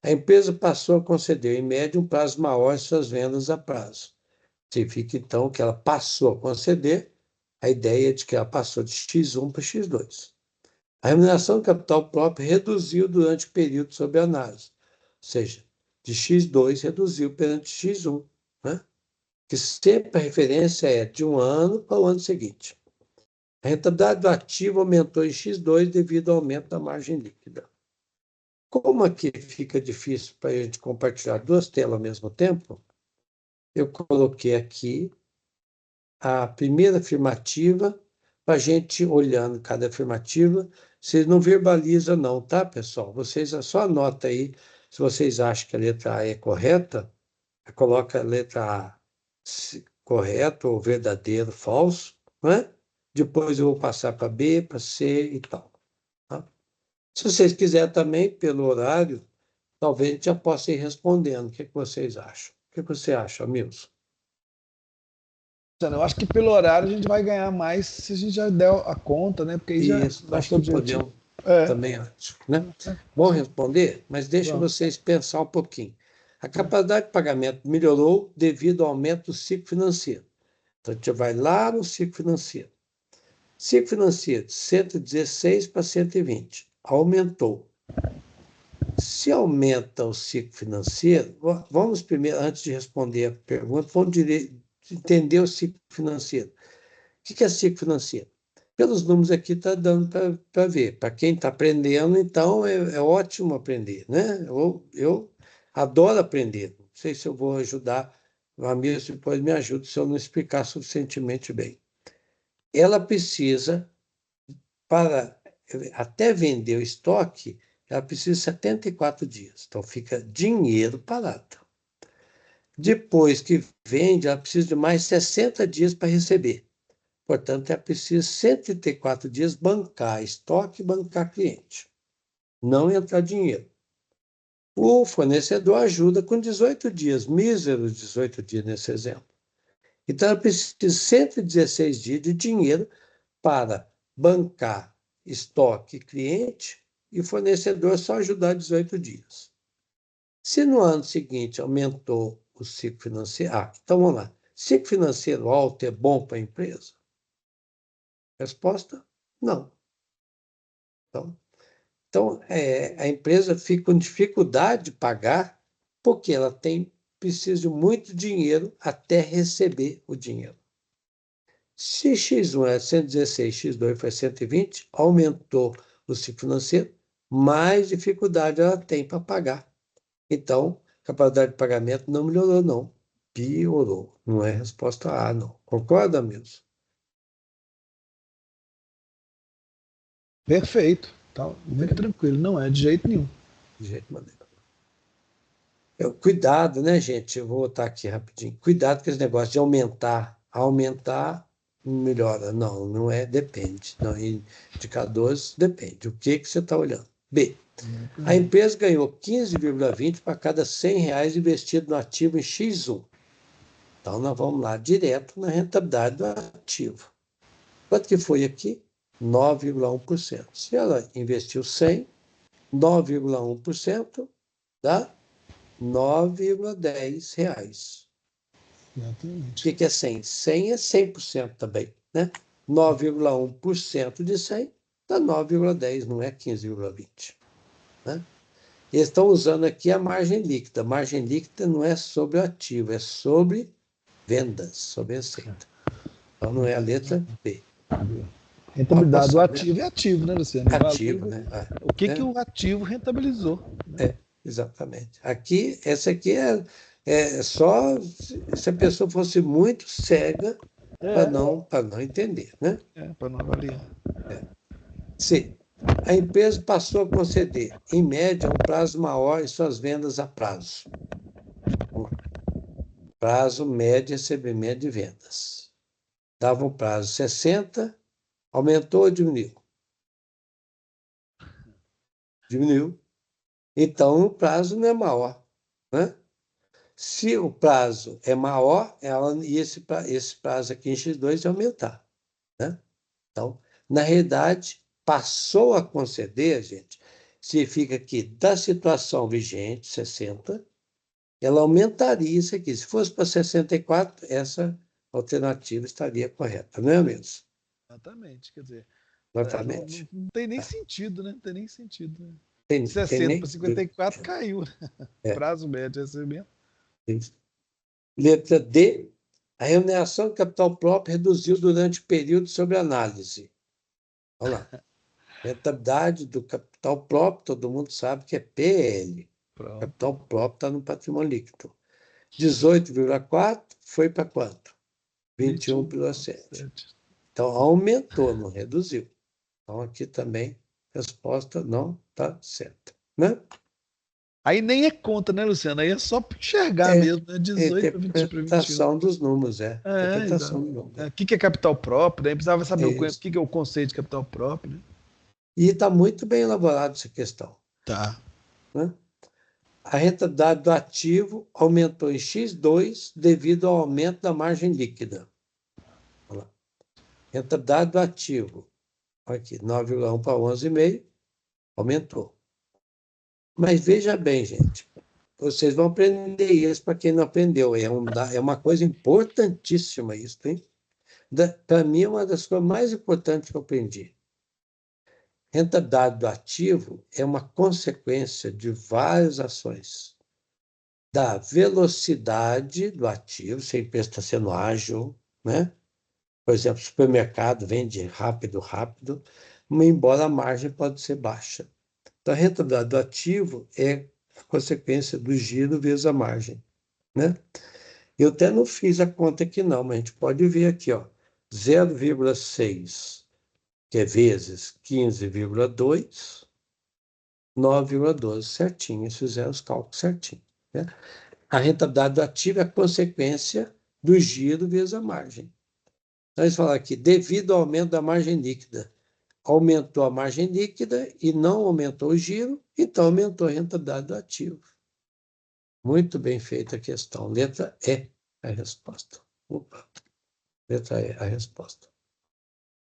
A empresa passou a conceder, em média, um prazo maior em suas vendas a prazo. Significa, então, que ela passou a conceder, a ideia de que ela passou de X1 para X2. A remuneração do capital próprio reduziu durante o período sob análise, ou seja, de X2 reduziu perante X1, né? Que sempre a referência é de um ano para o ano seguinte. A rentabilidade do ativo aumentou em X2 devido ao aumento da margem líquida. Como aqui fica difícil para a gente compartilhar 2 telas ao mesmo tempo, eu coloquei aqui a primeira afirmativa, para a gente olhando cada afirmativa. Vocês não verbalizam não, tá, pessoal? Vocês só anota aí, se vocês acham que a letra A é correta, coloca a letra A correto ou verdadeiro, falso, né? Depois eu vou passar para B, para C e tal. Tá? Se vocês quiserem também, pelo horário, talvez a gente já possa ir respondendo. O que vocês acham? O que você acha, Milson? Eu acho que pelo horário a gente vai ganhar mais se a gente já der a conta, né? Porque aí já é Isso, acho nosso que objetivo. podemos, também acho, né? Vou responder, mas deixa Vamos. vocês pensar um pouquinho. A capacidade de pagamento melhorou devido ao aumento do ciclo financeiro. Então, a gente vai lá no ciclo financeiro. Ciclo financeiro, de 116 para 120. Aumentou. Se aumenta o ciclo financeiro, vamos primeiro, antes de responder a pergunta, vamos entender o ciclo financeiro. O que é ciclo financeiro? Pelos números aqui está dando para ver. Para quem está aprendendo, então é ótimo aprender, né? Eu adoro aprender. Não sei se eu vou ajudar, o amigo depois me ajuda se eu não explicar suficientemente bem. Ela precisa, para até vender o estoque, ela precisa de 74 dias. Então fica dinheiro parado. Depois que vende, ela precisa de mais 60 dias para receber. Portanto, é preciso 134 dias bancar estoque e bancar cliente. Não entrar dinheiro. O fornecedor ajuda com 18 dias, míseros 18 dias nesse exemplo. Então, ela precisa de 116 dias de dinheiro para bancar estoque e cliente e o fornecedor só ajudar 18 dias. Se no ano seguinte aumentou o ciclo financeiro... então vamos lá. Ciclo financeiro alto é bom para a empresa? Resposta, não. Então a empresa fica com dificuldade de pagar porque ela precisa de muito dinheiro até receber o dinheiro. Se X1 é 116, X2 foi 120, aumentou o ciclo financeiro, mais dificuldade ela tem para pagar. Então, a capacidade de pagamento não melhorou, não. Piorou. Não é resposta A, não. Concorda, Milson? Perfeito. Tá muito tranquilo. Não é de jeito nenhum. De jeito maneiro. Cuidado, né, gente? Eu vou voltar aqui rapidinho. Cuidado com esse negócio de aumentar, melhora. Não é, depende. Não, indicadores, depende. O que você está olhando? B. A empresa ganhou 15,20 para cada R$ 100 investido no ativo em X1. Então, nós vamos lá direto na rentabilidade do ativo. Quanto que foi aqui? 9,1%. Se ela investiu 100, 9,1% dá R$ 9,10. Exatamente. O que é 100? 100 é 100% também, né? 9,1% de 100 dá 9,10, não é 15,20. Né? Eles estão usando aqui a margem líquida. A margem líquida não é sobre o ativo, é sobre vendas, sobre receita. Então, não é a letra B. Rentabilidade do ativo é ativo, né, Luciano? Ativo, né? O que o ativo rentabilizou? Exatamente. Aqui, essa aqui é só se a pessoa fosse muito cega para não entender, né? Para não avaliar. C. A empresa passou a conceder, em média, um prazo maior em suas vendas a prazo. Prazo médio de recebimento de vendas. Dava um prazo 60, aumentou ou diminuiu? Diminuiu. Então, o prazo não é maior, né? Se o prazo é maior, esse prazo aqui em X2 vai aumentar, né? Então, na realidade, passou a conceder, gente, significa que da situação vigente, 60, ela aumentaria isso aqui. Se fosse para 64, essa alternativa estaria correta, não é mesmo? Exatamente. Quer dizer, Exatamente. não tem nem sentido, né? Não tem nem sentido. Né? Tem 60 para nem... 54 caiu. Prazo médio de recebimento. Letra D. A remuneração do capital próprio reduziu durante o período sob análise. Olha lá. Rentabilidade do capital próprio, todo mundo sabe que é PL. Pronto. Capital próprio está no patrimônio líquido. 18,4 foi para quanto? 21,7. Então, aumentou, não reduziu. Então, aqui também, a resposta não está certa. Né? Aí nem é conta, né, Luciano? Aí é só para enxergar mesmo, né? 18 para 21. Interpretação dos números, interpretação dos números. O que é capital próprio? Aí precisava saber o que é o conceito de capital próprio. Né? E está muito bem elaborada essa questão. Tá. Né? A rentabilidade do ativo aumentou em X2 devido ao aumento da margem líquida. Olha lá. Rentabilidade do ativo. Aqui, 9,1 para 11,5, aumentou. Mas veja bem, gente, vocês vão aprender isso para quem não aprendeu. É uma coisa importantíssima isso, hein? Para mim, é uma das coisas mais importantes que eu aprendi. Rentabilidade do ativo é uma consequência de várias ações. Da velocidade do ativo, se a empresa está sendo ágil, né? Por exemplo, o supermercado vende rápido, embora a margem pode ser baixa. Então, a rentabilidade do ativo é a consequência do giro vezes a margem, né? Eu até não fiz a conta aqui não, mas a gente pode ver aqui, ó, 0,6, que é vezes 15,2, 9,12, certinho, eles fizeram os cálculos certinho, né? A rentabilidade do ativo é a consequência do giro vezes a margem. Então, eles falam aqui, devido ao aumento da margem líquida, aumentou a margem líquida e não aumentou o giro, então aumentou a rentabilidade do ativo. Muito bem feita a questão. Letra E, a resposta. Opa. Letra E, a resposta.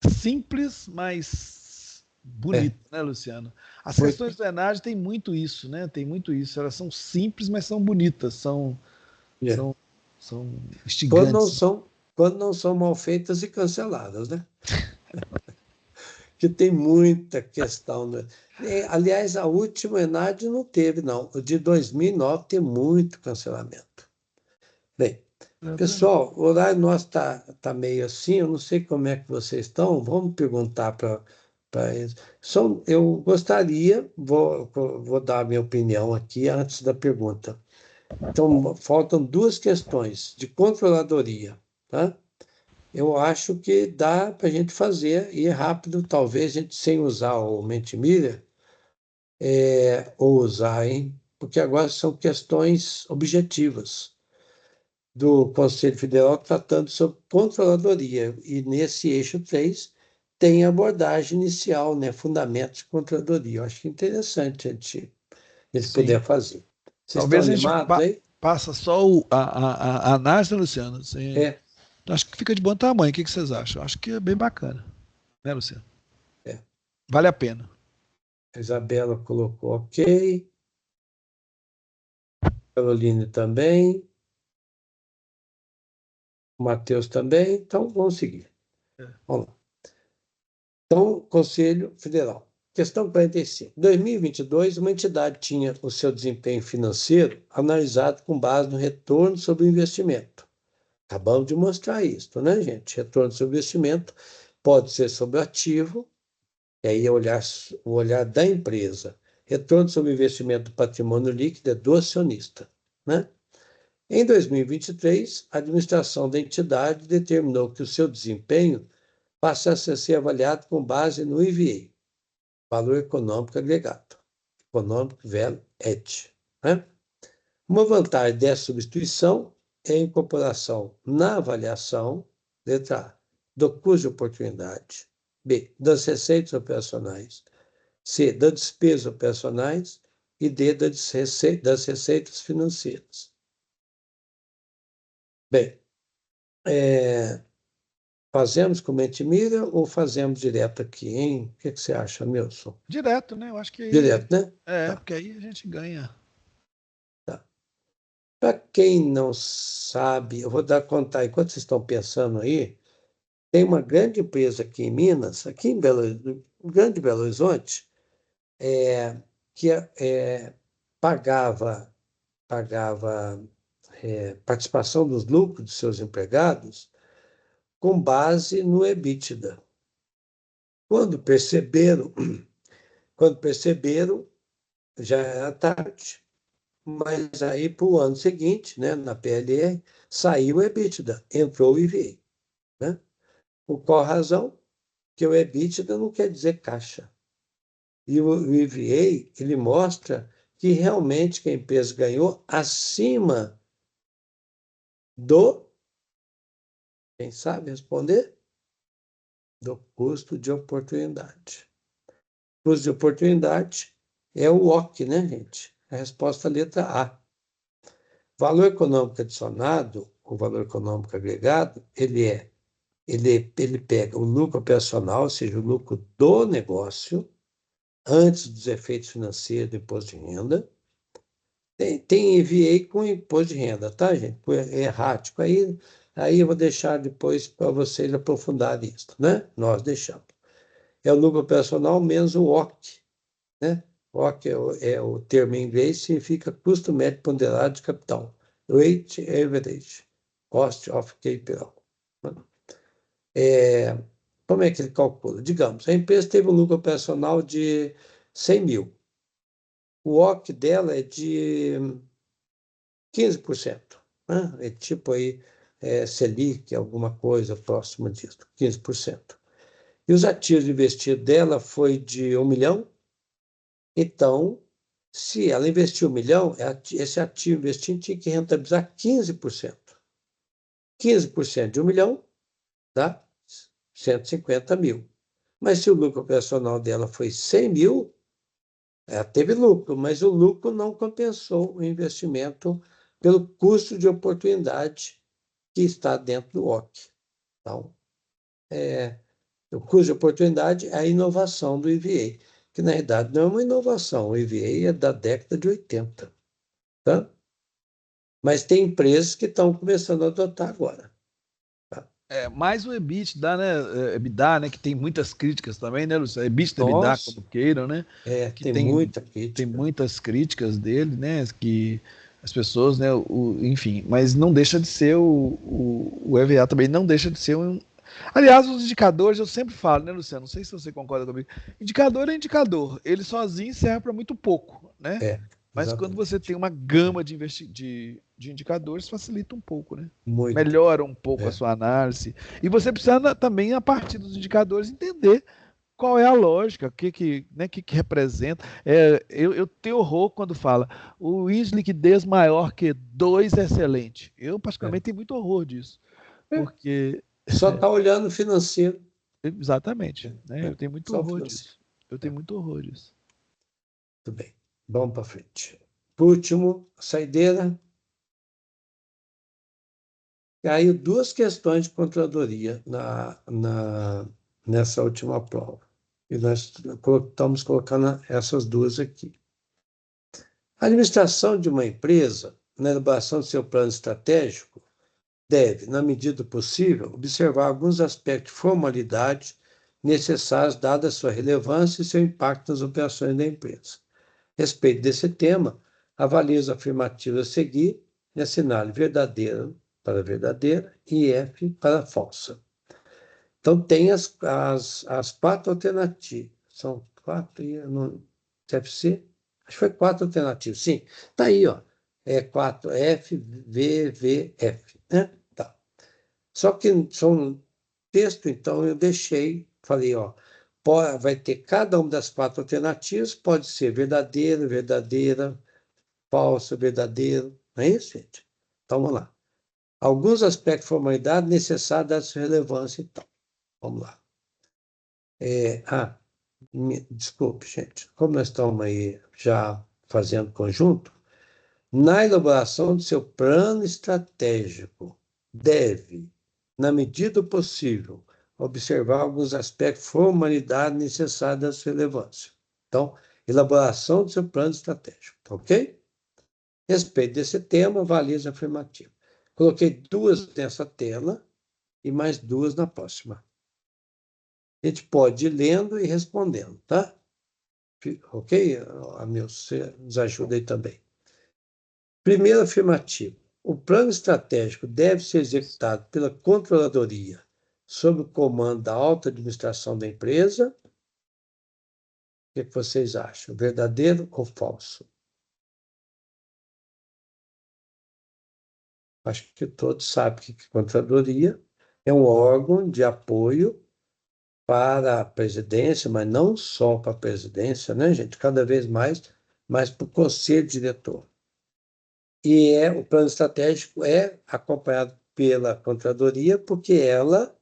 Simples, mas bonito, né, Luciano? As questões do Enad tem muito isso, né? Tem muito isso. Elas são simples, mas são bonitas, são instigantes. Quando não são mal feitas e canceladas, né? Que tem muita questão. Né? Aliás, a última Enad não teve, não. O de 2009 tem muito cancelamento. Bem, pessoal, o horário nosso tá meio assim, eu não sei como é que vocês estão, vamos perguntar para eles. Eu gostaria, vou dar a minha opinião aqui antes da pergunta. Então, faltam duas questões de controladoria, tá? Eu acho que dá para a gente fazer, e é rápido, talvez a gente sem usar o Mentimeter, ou usar, hein? Porque agora são questões objetivas do Conselho Federal tratando sobre controladoria. E nesse eixo 3 tem a abordagem inicial, né? Fundamentos de controladoria. Eu acho interessante a gente Sim. puder fazer. Vocês estão Talvez a gente animados aí? passa só a análise, né, Luciano? Assim, É, acho que fica de bom tamanho. O que vocês acham? Acho que é bem bacana, né, Luciano? é. Vale a pena. A Isabela colocou ok. Caroline também. O Matheus também. Então, vamos seguir. É. Vamos lá. Então, Conselho Federal. Questão 45. Em 2022, uma entidade tinha o seu desempenho financeiro analisado com base no retorno sobre o investimento. Acabamos de mostrar isso, né, gente? Retorno sobre o investimento pode ser sobre o ativo, e aí é o olhar da empresa. Retorno sobre o investimento do patrimônio líquido é do acionista, né? Em 2023, a administração da entidade determinou que o seu desempenho passasse a ser avaliado com base no IVA, Valor Econômico Agregado, Economic Value Add, né? Uma vantagem dessa substituição é a incorporação na avaliação, letra A, do custo de oportunidade, B, das receitas operacionais, C, das despesas operacionais e D, das receitas financeiras. Bem, fazemos com mente mira ou fazemos direto aqui, hein? O que você acha, Milson? Direto, né? Eu acho que aí. Direto, né? É, Tá, porque aí a gente ganha. tá. Para quem não sabe, eu vou contar, enquanto vocês estão pensando aí, tem uma grande empresa aqui em Minas, aqui em Grande Belo Horizonte, que pagava, participação dos lucros dos seus empregados com base no EBITDA. Quando perceberam, já era tarde, mas aí para o ano seguinte, né, na PLR, saiu o EBITDA, entrou o IVA, né? Por qual razão? Que o EBITDA não quer dizer caixa. E o IVA, ele mostra que realmente que a empresa ganhou acima do, quem sabe responder? Do custo de oportunidade. Custo de oportunidade é o OC, né, gente? A resposta letra A. Valor econômico adicionado, o valor econômico agregado, ele pega o lucro operacional, ou seja, o lucro do negócio, antes dos efeitos financeiros do imposto de renda. Tem EVA com imposto de renda, tá, gente? É errático. Aí eu vou deixar depois para vocês aprofundarem isso, né? Nós deixamos. É o lucro operacional menos o OC, né? OC é o termo em inglês, significa custo médio ponderado de capital. Weighted Average Cost of Capital. Como é que ele calcula? Digamos, a empresa teve um lucro operacional de 100 mil. O OC dela é de 15%, né? É tipo aí, Selic, alguma coisa próxima disso, 15%. E os ativos investidos dela foi de 1 milhão. Então, se ela investiu 1 milhão, esse ativo investido tinha que rentabilizar 15%. 15% de 1 milhão dá 150 mil. Mas se o lucro operacional dela foi 100 mil, ela teve lucro, mas o lucro não compensou o investimento pelo custo de oportunidade que está dentro do OC. Então, o custo de oportunidade é a inovação do EVA, que na realidade não é uma inovação, o EVA é da década de 80. Tá? Mas tem empresas que estão começando a adotar agora. Tá? Mais o EBITDA, né? EBITDA, né? Que tem muitas críticas também, né, Luciano? EBITDA, EBITDA, Nossa, como queiram, né? Que tem muita tem crítica. muitas críticas dele, né? Que as pessoas, né? Enfim, mas não deixa de ser o EVA também não deixa de ser um. Aliás, os indicadores eu sempre falo, né, Luciano? Não sei se você concorda comigo. Indicador é indicador. Ele sozinho serve para muito pouco, né? Mas quando você tem Exatamente. uma gama de indicadores, facilita um pouco, né? Muito. Melhora um pouco a É. sua análise. E você precisa também, a partir dos indicadores, entender qual é a lógica, o que representa. Eu tenho horror quando fala o índice de liquidez maior que 2 é excelente. Eu, É. particularmente, tenho muito horror disso. É. Porque Só está olhando o financeiro. Exatamente. Né? Eu tenho muito Só o horror financeiro. disso. Eu tenho muito horror disso. Tudo bem. Vamos para frente. Por último, saideira. Caiu duas questões de controladoria nessa última prova. E nós estamos colocando essas duas aqui. A administração de uma empresa, na elaboração do seu plano estratégico, deve, na medida do possível, observar alguns aspectos de formalidade necessários, dada a sua relevância e seu impacto nas operações da empresa. A respeito desse tema, avalie os afirmativos a seguir e assinale verdadeira para verdadeira e F para falsa. Então, tem as quatro alternativas. São quatro, no CFC, acho que foi quatro alternativas. Sim, está aí, ó. É 4F, V, V, F. Né? Tá. Só que são texto, então eu deixei, falei, ó, vai ter cada uma das quatro alternativas, pode ser verdadeira, verdadeira, falsa, verdadeiro. Não é isso, gente? Então, vamos lá. Alguns aspectos de formalidade necessários da sua relevância, então. Vamos lá. Desculpe, gente. Como nós estamos aí já fazendo conjunto, na elaboração do seu plano estratégico, deve, na medida do possível, observar alguns aspectos de formalidade necessários da sua relevância. Então, elaboração do seu plano estratégico, tá ok? Respeito desse tema, avalize afirmativo. Coloquei duas nessa tela e mais duas na próxima. A gente pode ir lendo e respondendo, tá? Ok, Amil? Você nos ajuda aí também. Primeiro afirmativo. O plano estratégico deve ser executado pela controladoria sob o comando da alta administração da empresa. O que vocês acham? Verdadeiro ou falso? Acho que todos sabem que a controladoria é um órgão de apoio para a presidência, mas não só para a presidência, né, gente? Cada vez mais, mas para o conselho diretor. E o plano estratégico é acompanhado pela controladoria, porque ela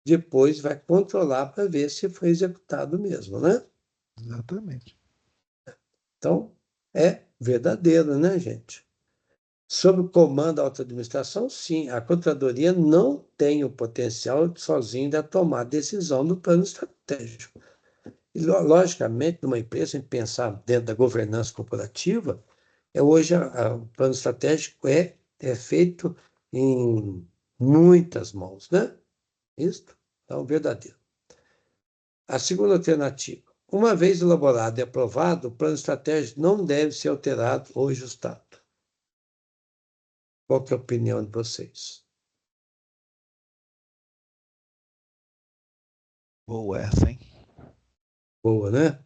depois vai controlar para ver se foi executado mesmo, né? Exatamente. Então, é verdadeiro, né, gente? Sob o comando da alta administração, sim, a controladoria não tem o potencial sozinho de tomar decisão do plano estratégico. E, logicamente, numa empresa, a gente pensar dentro da governança corporativa, hoje o plano estratégico é feito em muitas mãos, né? Isso? Então, verdadeiro. A segunda alternativa. Uma vez elaborado e aprovado, o plano estratégico não deve ser alterado ou ajustado. Qual que é a opinião de vocês? Boa essa, hein? Boa, né?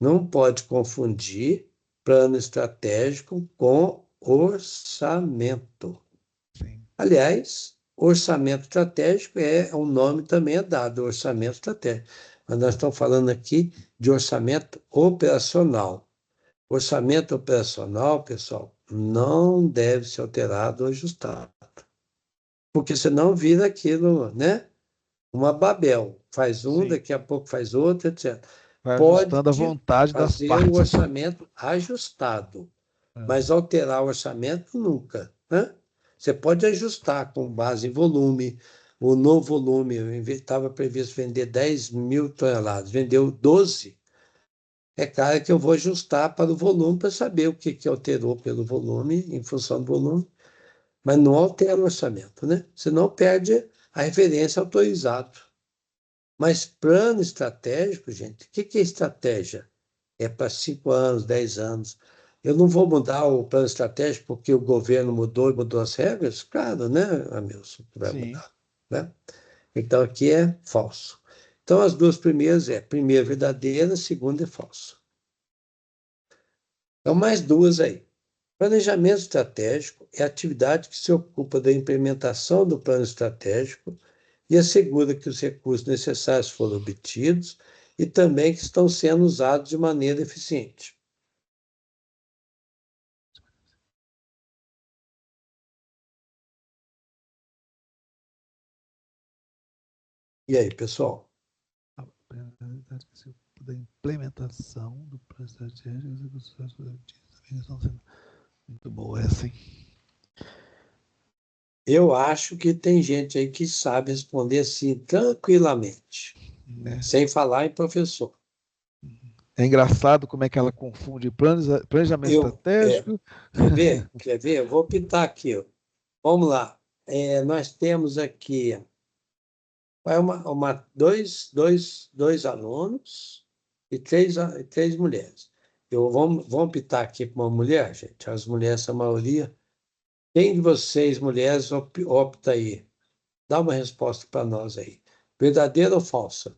Não pode confundir plano estratégico com orçamento. Sim. Aliás, orçamento estratégico um nome também é dado, orçamento estratégico. Mas nós estamos falando aqui de orçamento operacional. Orçamento operacional, pessoal, não deve ser alterado ou ajustado. Porque senão vira aquilo, né? Uma Babel. Faz um, Sim. daqui a pouco faz outro, etc. Vai Pode ajustando a vontade das fazer o partes. orçamento ajustado, É. mas alterar o orçamento nunca, né? Você pode ajustar com base em volume. O novo volume, estava previsto vender 10 mil toneladas, vendeu 12. É claro que eu vou ajustar para o volume para saber o que alterou pelo volume, em função do volume, mas não altera o orçamento, né? Senão perde a referência autorizado. Mas plano estratégico, gente, o que é estratégia? É para 5 anos, 10 anos. Eu não vou mudar o plano estratégico porque o governo mudou e mudou as regras? Claro, né, Amilson, que vai Sim. mudar, né? Então aqui é falso. Então as duas primeiras primeira verdadeira, segunda é falso. Então mais duas aí. Planejamento estratégico é a atividade que se ocupa da implementação do plano estratégico e assegura que os recursos necessários foram obtidos e também que estão sendo usados de maneira eficiente. E aí, pessoal? Da implementação do processo de execução. Muito boa essa, hein? Eu acho que tem gente aí que sabe responder assim tranquilamente, Né? sem falar em professor. É engraçado como é que ela confunde planejamento Eu, estratégico. quer ver? Quer ver? Eu vou pintar aqui, ó. Vamos lá. Nós temos aqui dois alunos e três mulheres. Vamos pintar aqui para uma mulher, gente. As mulheres são a maioria. Quem de vocês, mulheres, opta aí? Dá uma resposta para nós aí. Verdadeira ou falsa?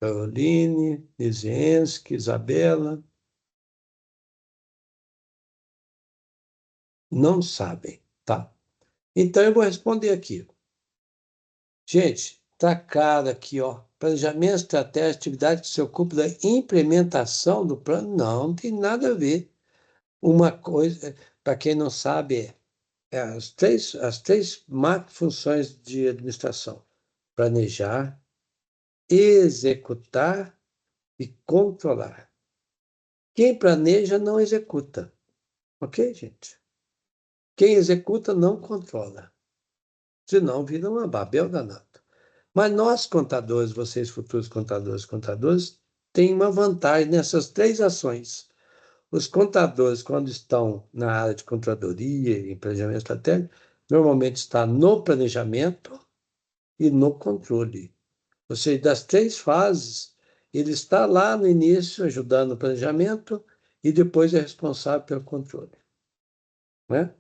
Caroline, Lizienski, Isabela. Não sabem, tá? Então eu vou responder aqui. Gente, tá claro aqui, ó. Planejamento estratégico, atividade que se ocupa da implementação do plano. Não, não tem nada a ver. Uma coisa, para quem não sabe, as três macrofunções de administração: planejar, executar e controlar. Quem planeja não executa, ok, gente? Quem executa não controla, senão vira uma Babel danado. Mas nós, contadores, vocês, futuros contadores, têm uma vantagem nessas três ações. Os contadores, quando estão na área de contadoria e planejamento estratégico, normalmente está no planejamento e no controle. Ou seja, das três fases, ele está lá no início ajudando no planejamento e depois é responsável pelo controle, né?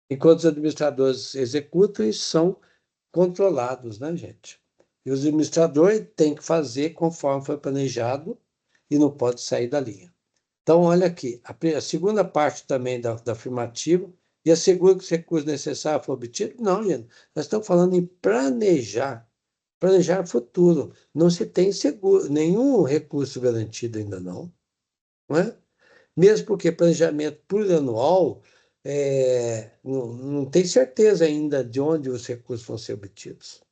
Enquanto os administradores executam e são controlados, né, gente? E os administradores têm que fazer conforme foi planejado e não pode sair da linha. Então, olha aqui, a segunda parte também da afirmativa, e assegura que os recursos necessários foram obtidos? Não, gente, nós estamos falando em planejar futuro. Não se tem seguro, nenhum recurso garantido ainda não é? Mesmo porque planejamento plurianual não tem certeza ainda de onde os recursos vão ser obtidos.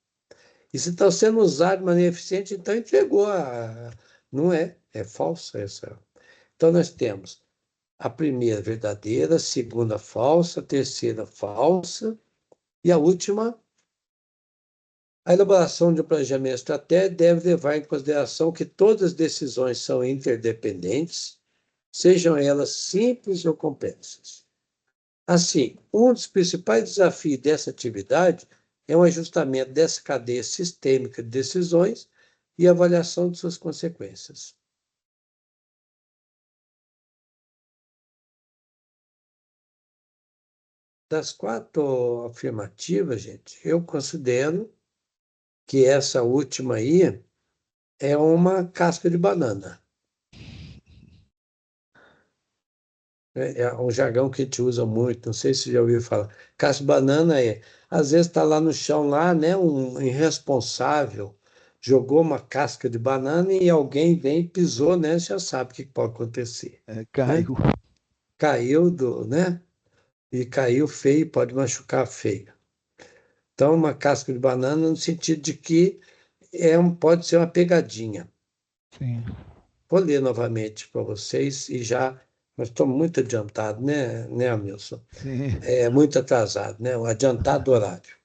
E se estão sendo usados de maneira eficiente, então entregou Não é falso essa. Então nós temos a primeira verdadeira, a segunda falsa, a terceira falsa, e a última, a elaboração de um planejamento estratégico deve levar em consideração que todas as decisões são interdependentes, sejam elas simples ou complexas. Assim, um dos principais desafios dessa atividade é o ajustamento dessa cadeia sistêmica de decisões e avaliação de suas consequências. Das quatro afirmativas, gente, eu considero que essa última aí é uma casca de banana. É um jargão que a gente usa muito, não sei se você já ouviu falar. Casca de banana às vezes está lá no chão, lá, né, um irresponsável jogou uma casca de banana e alguém vem e pisou, né, já sabe o que pode acontecer, né? Caiu. Caiu né? E caiu feio, pode machucar feio. Então, uma casca de banana no sentido de que pode ser uma pegadinha. Sim. Vou ler novamente para vocês e já. Nós estamos muito adiantados, né, Amilson? Sim. Muito atrasado, né? O adiantado horário.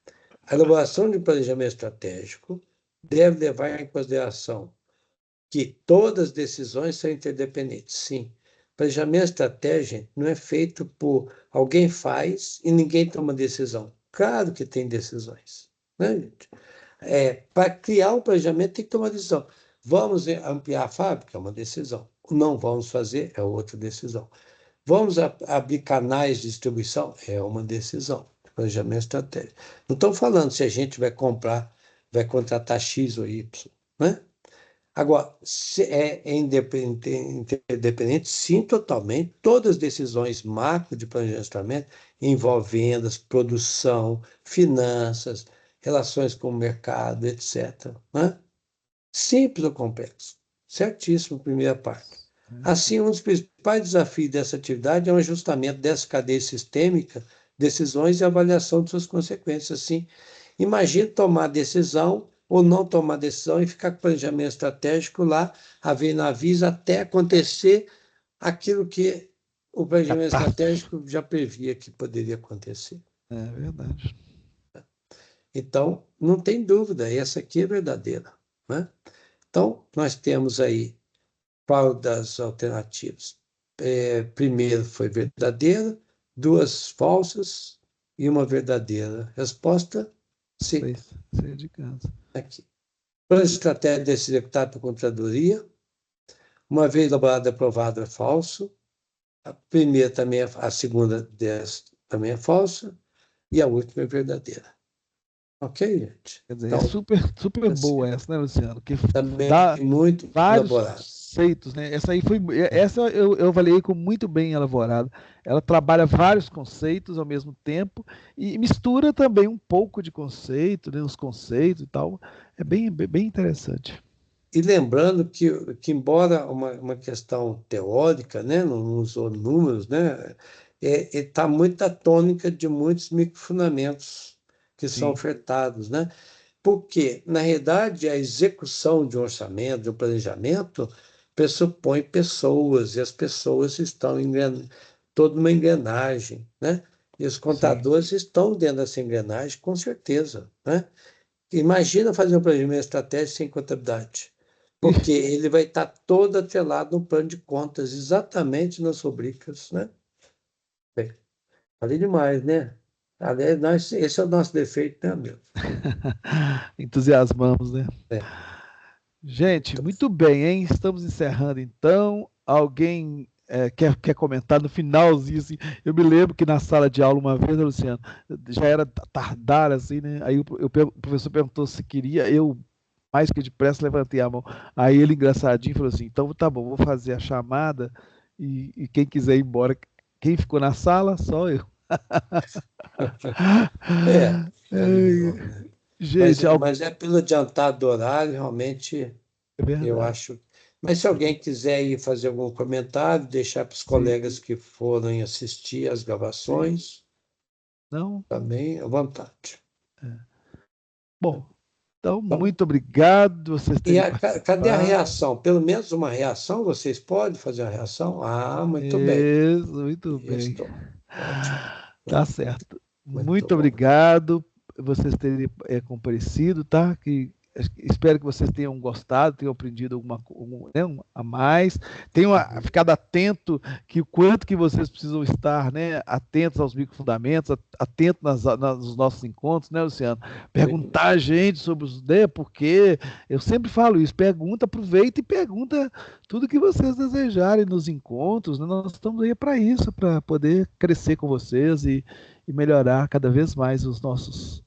A elaboração de um planejamento estratégico deve levar em consideração que todas as decisões são interdependentes. Sim, planejamento estratégico não é feito por alguém faz e ninguém toma decisão. Claro que tem decisões, né, gente? Para criar um planejamento tem que tomar decisão. Vamos ampliar a fábrica? É uma decisão. Não vamos fazer? É outra decisão. Vamos abrir canais de distribuição? É uma decisão. Planejamento estratégico. Não estou falando se a gente vai contratar X ou Y, né? Agora, se é independente, sim, totalmente. Todas as decisões macro de planejamento envolvem vendas, produção, finanças, relações com o mercado, etc. Né? Simples ou complexo? Certíssimo, primeira parte. Assim, um dos principais desafios dessa atividade é o ajustamento dessa cadeia sistêmica, decisões e avaliação de suas consequências. Assim, Imagine tomar decisão ou não tomar decisão e ficar com planejamento estratégico lá, haver navios até acontecer aquilo que o planejamento estratégico já previa que poderia acontecer. É verdade. Então, não tem dúvida, essa aqui é verdadeira, né? Então, nós temos aí qual das alternativas? Primeiro foi verdadeira, duas falsas e uma verdadeira. Resposta, C. Sair de casa. Aqui. Plano estratégico deve ser executado por controladoria. Uma vez elaborado e aprovado é falso. A primeira também a segunda dessa também é falsa. E a última é verdadeira. Ok, gente? Quer dizer, Então, é super assim, boa essa, né, Luciano? Que também dá muito vários elaborado. conceitos, né? Essa eu avaliei como muito bem elaborada. Ela trabalha vários conceitos ao mesmo tempo e mistura também um pouco de conceito, né? Os conceitos e tal. É bem interessante. E lembrando que embora uma questão teórica, né, não usou números, né, está muito a tônica de muitos microfundamentos que são Sim, ofertados, né? Porque, na realidade, a execução de um orçamento, de um planejamento, pressupõe pessoas, e as pessoas estão em toda uma engrenagem, né? E os sim. contadores estão dentro dessa engrenagem, com certeza, né? Imagina fazer um planejamento estratégico sem contabilidade, porque ele vai estar todo atrelado no plano de contas, exatamente nas rubricas, né? Bem, falei demais, né? Aliás, esse é o nosso defeito, né, meu? Entusiasmamos, né? É, Gente, então, muito bem, hein? Estamos encerrando então. Alguém quer comentar no finalzinho, assim? Eu me lembro que na sala de aula uma vez, né, Luciano, já era tardar, assim, né? Aí o professor perguntou se queria, eu, mais que depressa, levantei a mão. Aí ele, engraçadinho, falou assim: então tá bom, vou fazer a chamada e quem quiser ir embora, quem ficou na sala, só eu. ele virou, né? Mas, Gente, mas é pelo adiantado do horário, realmente, é eu verdade. acho. Mas se alguém quiser ir fazer algum comentário, deixar para os Sim, colegas que foram assistir as sim. gravações, Não? também à vontade. Bom, então, Então, muito obrigado vocês e terem cadê a participado. reação? Pelo menos uma reação? Vocês podem fazer a reação? Ah, muito bem. Isso, muito bem. Estou. Ótimo. Tá certo. Muito Muito bom. obrigado vocês terem comparecido, tá? Espero que vocês tenham gostado, tenham aprendido né, a mais, tenham Uhum. ficado atento que o quanto que vocês precisam estar, né, atentos aos microfundamentos, atentos nos nossos encontros, né, Luciano? Sim, Perguntar a gente sobre os, né, porque eu sempre falo isso, pergunta, aproveita e pergunta tudo que vocês desejarem nos encontros, né? Nós estamos aí para isso, para poder crescer com vocês e melhorar cada vez mais os nossos,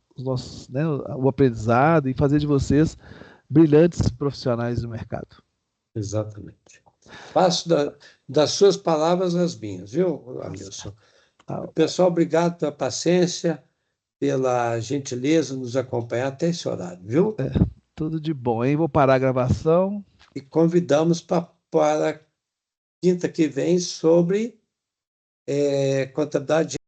né, o aprendizado e fazer de vocês brilhantes profissionais do mercado. exatamente. Faço das suas palavras as minhas, viu, Tá certo. Amilson? Tá, Pessoal, obrigado pela paciência, pela gentileza de nos acompanhar até esse horário, viu? tudo de bom, hein? Vou parar a gravação. E convidamos para quinta que vem sobre contabilidade